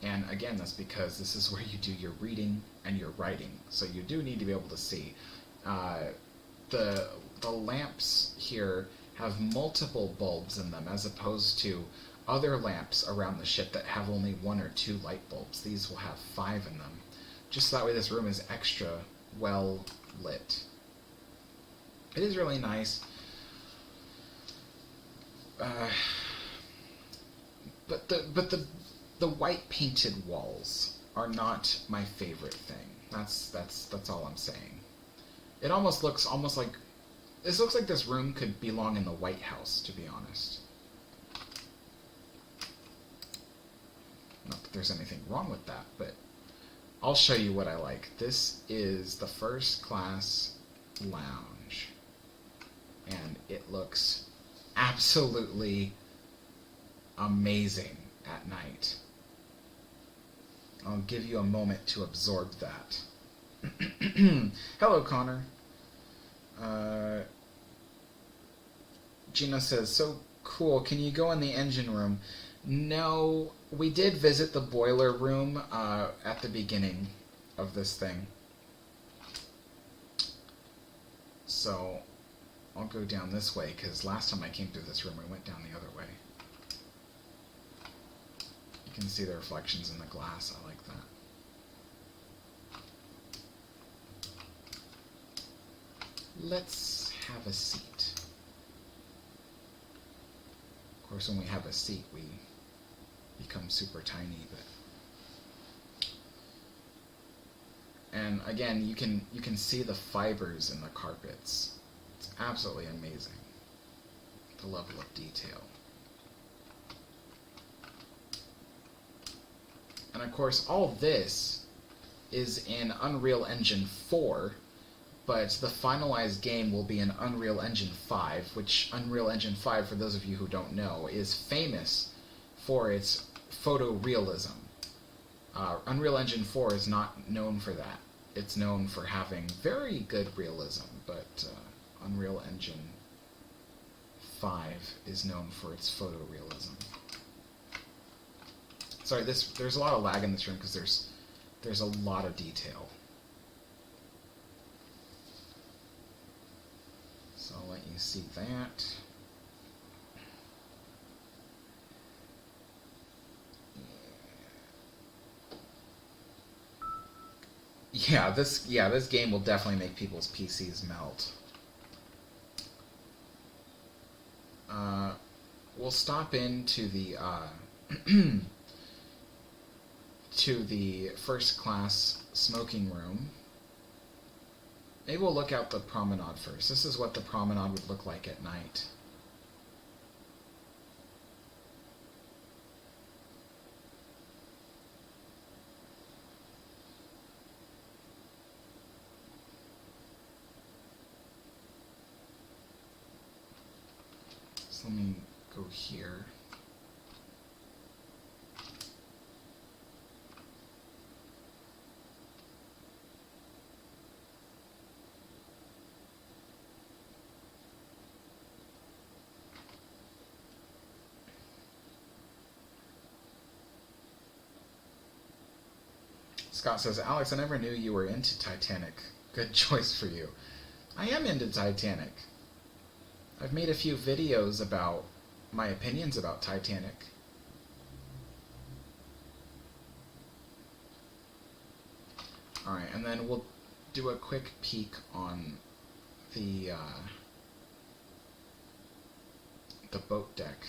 And again, that's because this is where you do your reading and your writing. So you do need to be able to see. The lamps here have multiple bulbs in them, as opposed to other lamps around the ship that have only 1 or 2 light bulbs. These will have 5 in them. Just that way this room is extra well lit. It is really nice. But the white painted walls are not my favorite thing. That's all I'm saying. It almost looks like this looks like this room could belong in the White House, to be honest. Not that there's anything wrong with that, but I'll show you what I like. This is the first class lounge, and it looks absolutely amazing at night. I'll give you a moment to absorb that. Hello, Connor. Gina says, so cool, can you go in the engine room? No, we did visit the boiler room at the beginning of this thing. So I'll go down this way, because last time I came through this room, we went down the other way. You can see the reflections in the glass. I like that. Let's have a seat. Of course, when we have a seat, we become super tiny, but... And again, you can see the fibers in the carpets. It's absolutely amazing, the level of detail. And of course, all this is in Unreal Engine 4, but the finalized game will be in Unreal Engine 5, which Unreal Engine 5, for those of you who don't know, is famous for its photorealism. Unreal Engine 4 is not known for that. It's known for having very good realism, but Unreal Engine 5 is known for its photorealism. Sorry, there's a lot of lag in this room because there's a lot of detail. So I'll let you see that. Yeah, this game will definitely make people's PCs melt. We'll stop into the to the first class smoking room. Maybe we'll look out the promenade first. This is what the promenade would look like at night. So let me go here. Scott says, Alex, I never knew you were into Titanic. Good choice for you. I am into Titanic. I've made a few videos about my opinions about Titanic. Alright, and then we'll do a quick peek on the boat deck.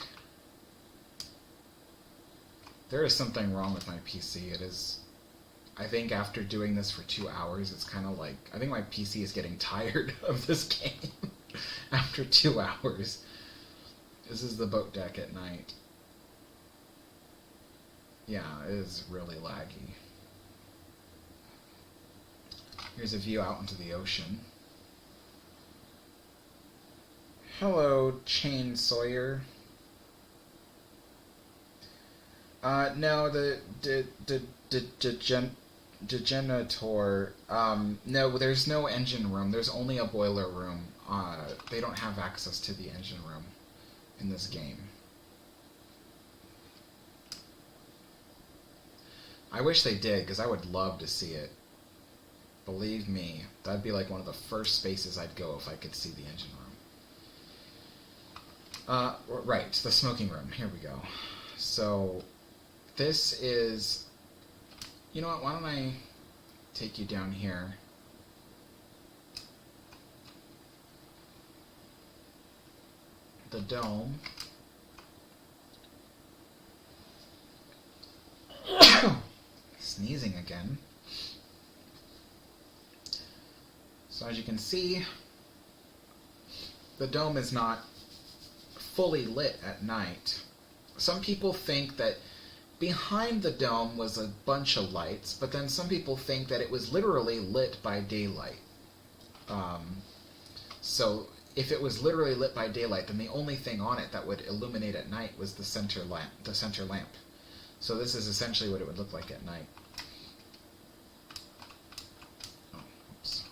There is something wrong with my PC. It is... I think after doing this for 2 hours, it's kind of like... I think my PC is getting tired of this game after 2 hours. This is the boat deck at night. Yeah, it is really laggy. Here's a view out into the ocean. Hello, Chain Sawyer. No, the Degenator, no, there's no engine room. There's only a boiler room. They don't have access to the engine room in this game. I wish they did, because I would love to see it. Believe me, that'd be like one of the first spaces I'd go if I could see the engine room. Right, the smoking room. Here we go. So, this is... You know what, why don't I take you down here. The dome. Sneezing again. So as you can see, the dome is not fully lit at night. Some people think that behind the dome was a bunch of lights, but then some people think that it was literally lit by daylight. So if it was literally lit by daylight, then the only thing on it that would illuminate at night was the center lamp. So this is essentially what it would look like at night. Oh, oops.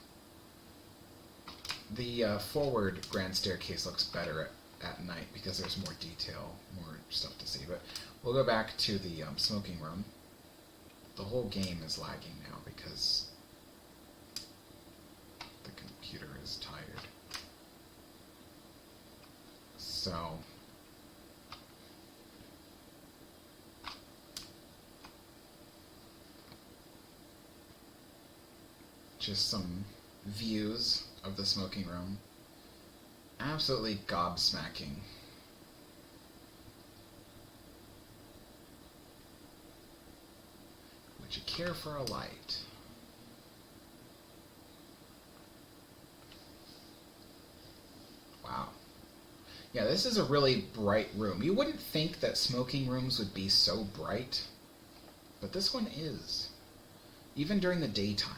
The forward grand staircase looks better at night because there's more detail, more stuff to see. But we'll go back to the smoking room. The whole game is lagging now because the computer is tired. So just some views of the smoking room. Absolutely gobsmacking. Would you care for a light? Wow. Yeah, this is a really bright room. You wouldn't think that smoking rooms would be so bright, but this one is, even during the daytime.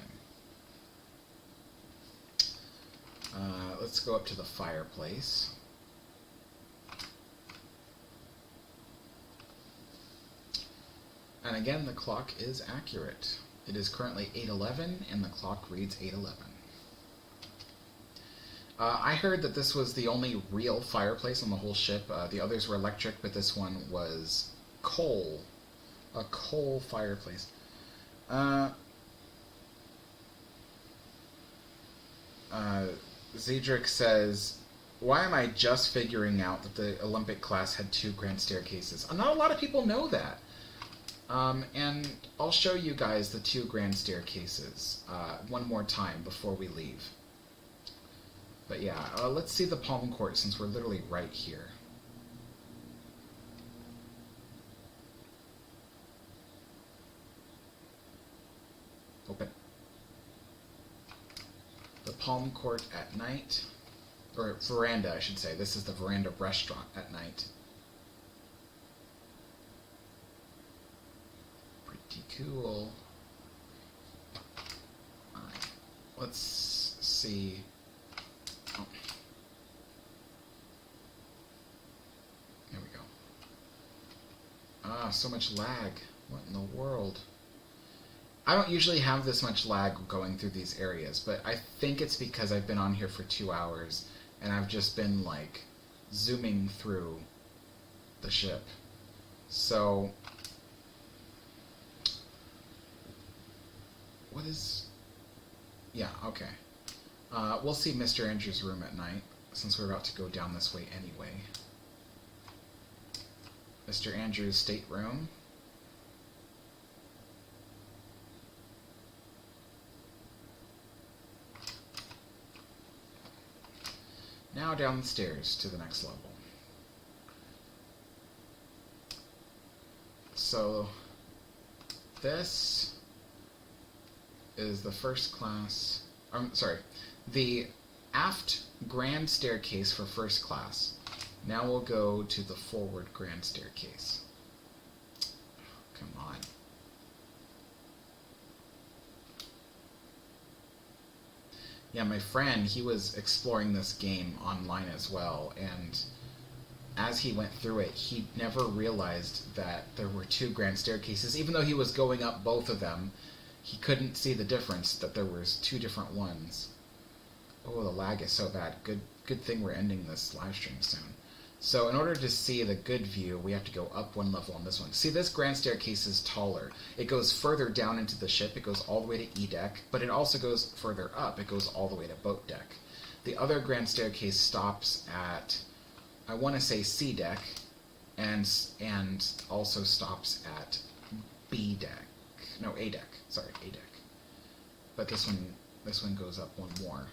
Let's go up to the fireplace. And again, the clock is accurate. It is currently 8:11, and the clock reads 8:11. I heard that this was the only real fireplace on the whole ship. The others were electric, but this one was coal. A coal fireplace. Zedric says, why am I just figuring out that the Olympic class had 2 grand staircases? Not a lot of people know that. And I'll show you guys the 2 grand staircases one more time before we leave. But yeah, let's see the palm court since we're literally right here. Open. The palm court at night, or veranda I should say. This is the veranda restaurant at night. Pretty cool. Alright, let's see. Oh. There we go. Ah, so much lag. What in the world? I don't usually have this much lag going through these areas, but I think it's because I've been on here for 2 hours, and I've just been, like, zooming through the ship. So, what is... Yeah, okay. We'll see Mr. Andrews' room at night, since we're about to go down this way anyway. Mr. Andrews' stateroom. Now down the stairs to the next level. So, this is the first class... the aft grand staircase for first class. Now we'll go to the forward grand staircase. Come on. Yeah, my friend, he was exploring this game online as well, and as he went through it, he never realized that there were 2 grand staircases. Even though he was going up both of them, he couldn't see the difference, that there was 2 different ones. Oh, the lag is so bad. Good thing we're ending this live stream soon. So in order to see the good view, we have to go up 1 level on this one. See, this grand staircase is taller. It goes further down into the ship. It goes all the way to E deck, but it also goes further up. It goes all the way to boat deck. The other grand staircase stops at, I want to say C deck, and also stops at B deck. No, A deck. Sorry, A deck. But this one goes up 1 more.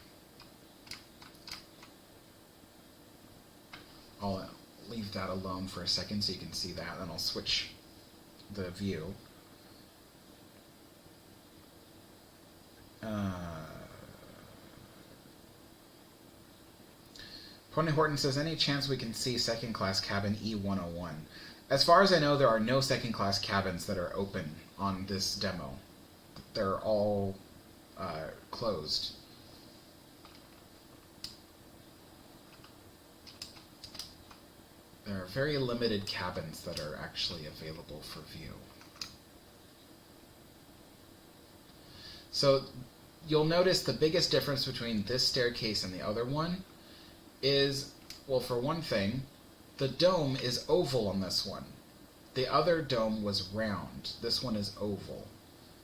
I'll leave that alone for a second so you can see that, and I'll switch the view. Pony Horton says, any chance we can see second class cabin E101? As far as I know, there are no second class cabins that are open on this demo. They're all closed. There are very limited cabins that are actually available for view. So you'll notice the biggest difference between this staircase and the other one is, well, for one thing, the dome is oval on this one. The other dome was round. This one is oval.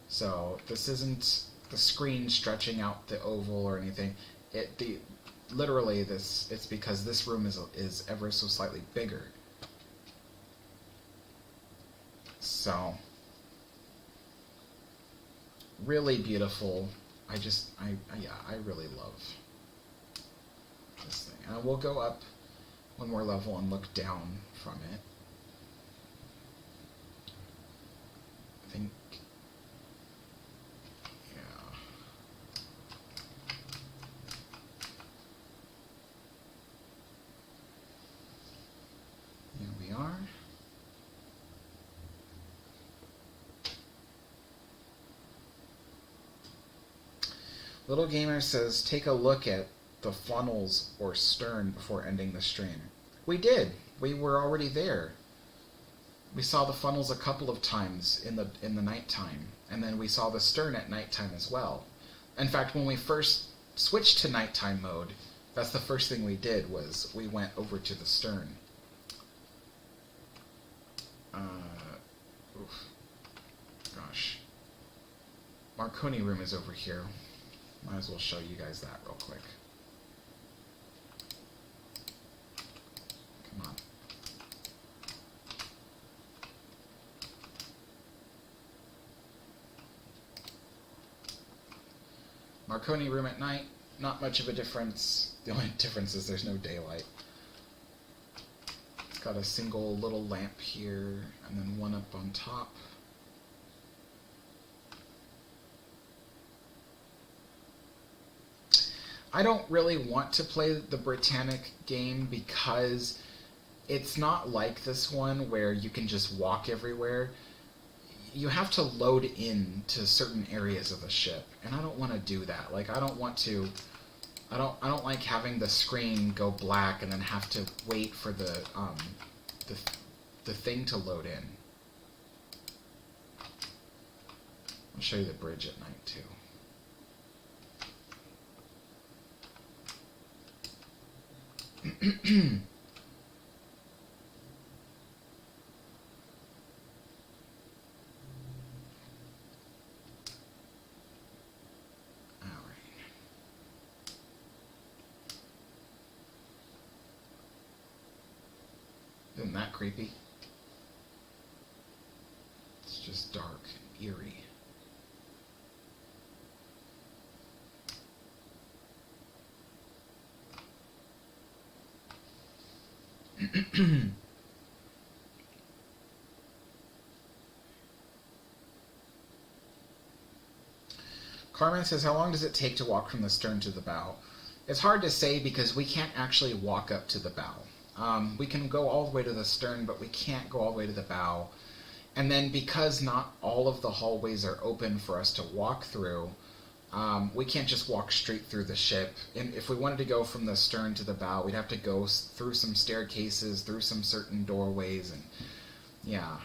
So this isn't the screen stretching out the oval or anything. Literally, it's because this room is ever so slightly bigger. So, really beautiful. I really love this thing. And we'll go up 1 more level and look down from it. I think, yeah. Here we are. Little Gamer says, take a look at the funnels or stern before ending the stream. We did. We were already there. We saw the funnels a couple of times in the nighttime, and then we saw the stern at nighttime as well. In fact, when we first switched to nighttime mode, that's the first thing we did, was we went over to the stern. Oof. Gosh. Marconi room is over here. Might as well show you guys that real quick. Come on. Marconi room at night, not much of a difference. The only difference is there's no daylight. It's got a single little lamp here, and then one up on top. I don't really want to play the Titanic game because it's not like this one where you can just walk everywhere. You have to load in to certain areas of the ship, and I don't want to do that. Like, I don't like having the screen go black and then have to wait for the thing to load in. I'll show you the bridge at night too. Isn't that creepy? It's just dark and eerie. Carmen says, how long does it take to walk from the stern to the bow? It's hard to say because we can't actually walk up to the bow. We can go all the way to the stern, but we can't go all the way to the bow. And then because not all of the hallways are open for us to walk through, we can't just walk straight through the ship. And if we wanted to go from the stern to the bow, we'd have to go through some staircases, through some certain doorways, and yeah.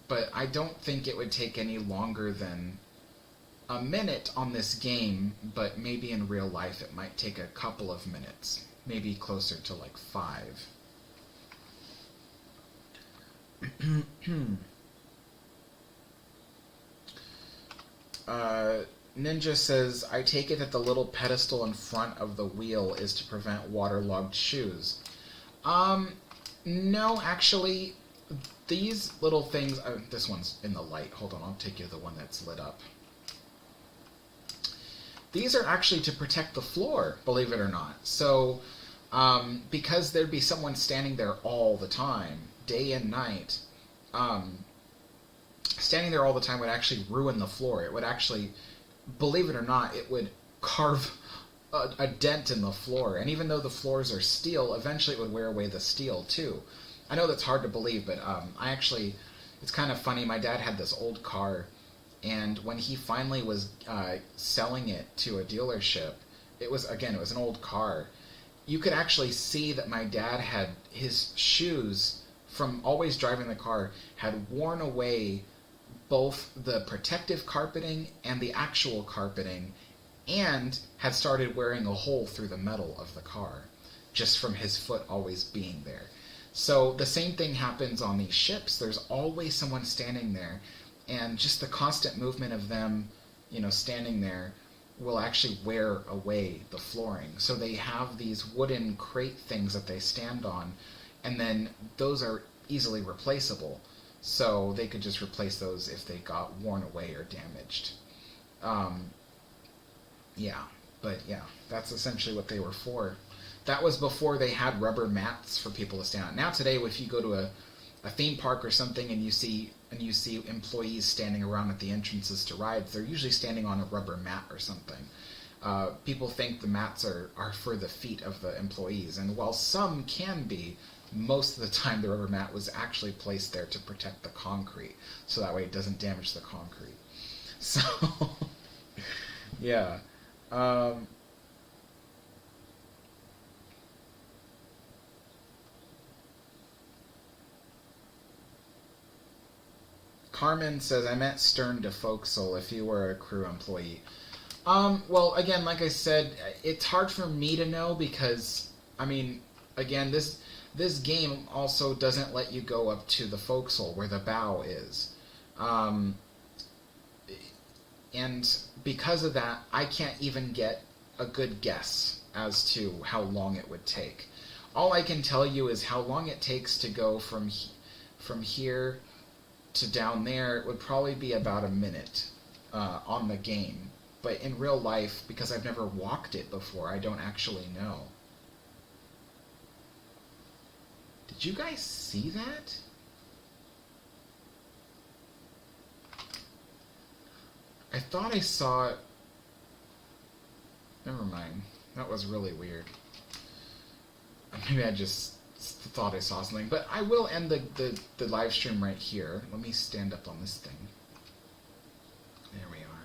But I don't think it would take any longer than a minute on this game, but maybe in real life it might take a couple of minutes. Maybe closer to like 5. Ninja says, I take it that the little pedestal in front of the wheel is to prevent waterlogged shoes. No, actually, these little things... this one's in the light. Hold on, I'll take you to the one that's lit up. These are actually to protect the floor, believe it or not. So, because there'd be someone standing there all the time, day and night, standing there all the time would actually ruin the floor. It would actually, believe it or not, it would carve a dent in the floor. And even though the floors are steel, eventually it would wear away the steel too. I know that's hard to believe, but it's kind of funny. My dad had this old car, and when he finally was selling it to a dealership, it was an old car. You could actually see that my dad had his shoes, from always driving the car, had worn away both the protective carpeting and the actual carpeting, and had started wearing a hole through the metal of the car, just from his foot always being there. So the same thing happens on these ships. There's always someone standing there, and just the constant movement of them, standing there, will actually wear away the flooring. So they have these wooden crate things that they stand on, and then those are easily replaceable. So they could just replace those if they got worn away or damaged. That's essentially what they were for. That was before they had rubber mats for people to stand on. Now today, if you go to a theme park or something and you see employees standing around at the entrances to rides, they're usually standing on a rubber mat or something. People think the mats are for the feet of the employees, and while some can be, most of the time the rubber mat was actually placed there to protect the concrete, so that way it doesn't damage the concrete. So, yeah. Carmen says, I meant stern to forecastle if you were a crew employee. Well, again, like I said, it's hard for me to know because, I mean, again, this game also doesn't let you go up to the forecastle where the bow is. And because of that, I can't even get a good guess as to how long it would take. All I can tell you is how long it takes to go from here to down there. It would probably be about a minute on the game. But in real life, because I've never walked it before, I don't actually know. Did you guys see that? I thought I saw it. Never mind. That was really weird. Maybe I just thought I saw something. But I will end the live stream right here. Let me stand up on this thing. There we are.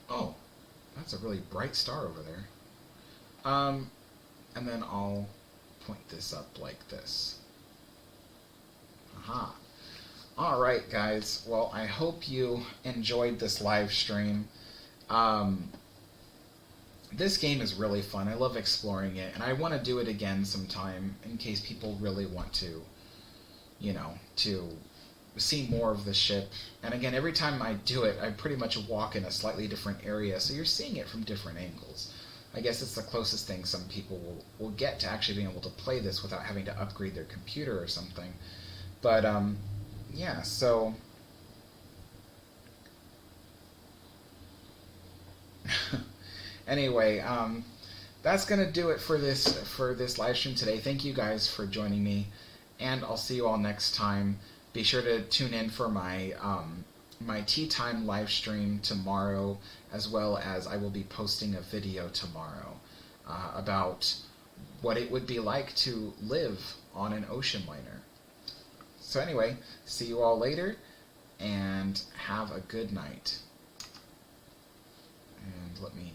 Oh, that's a really bright star over there. And then I'll point this up like this. Aha. Alright, guys. Well, I hope you enjoyed this live stream. This game is really fun. I love exploring it, and I want to do it again sometime in case people really want to, you know, to see more of the ship. And again, every time I do it, I pretty much walk in a slightly different area, so you're seeing it from different angles. I guess it's the closest thing some people will get to actually being able to play this without having to upgrade their computer or something. But, yeah, so... Anyway, that's going to do it for this live stream today. Thank you guys for joining me, and I'll see you all next time. Be sure to tune in for my my tea time live stream tomorrow, as well as I will be posting a video tomorrow about what it would be like to live on an ocean liner. So anyway, see you all later, and have a good night. And let me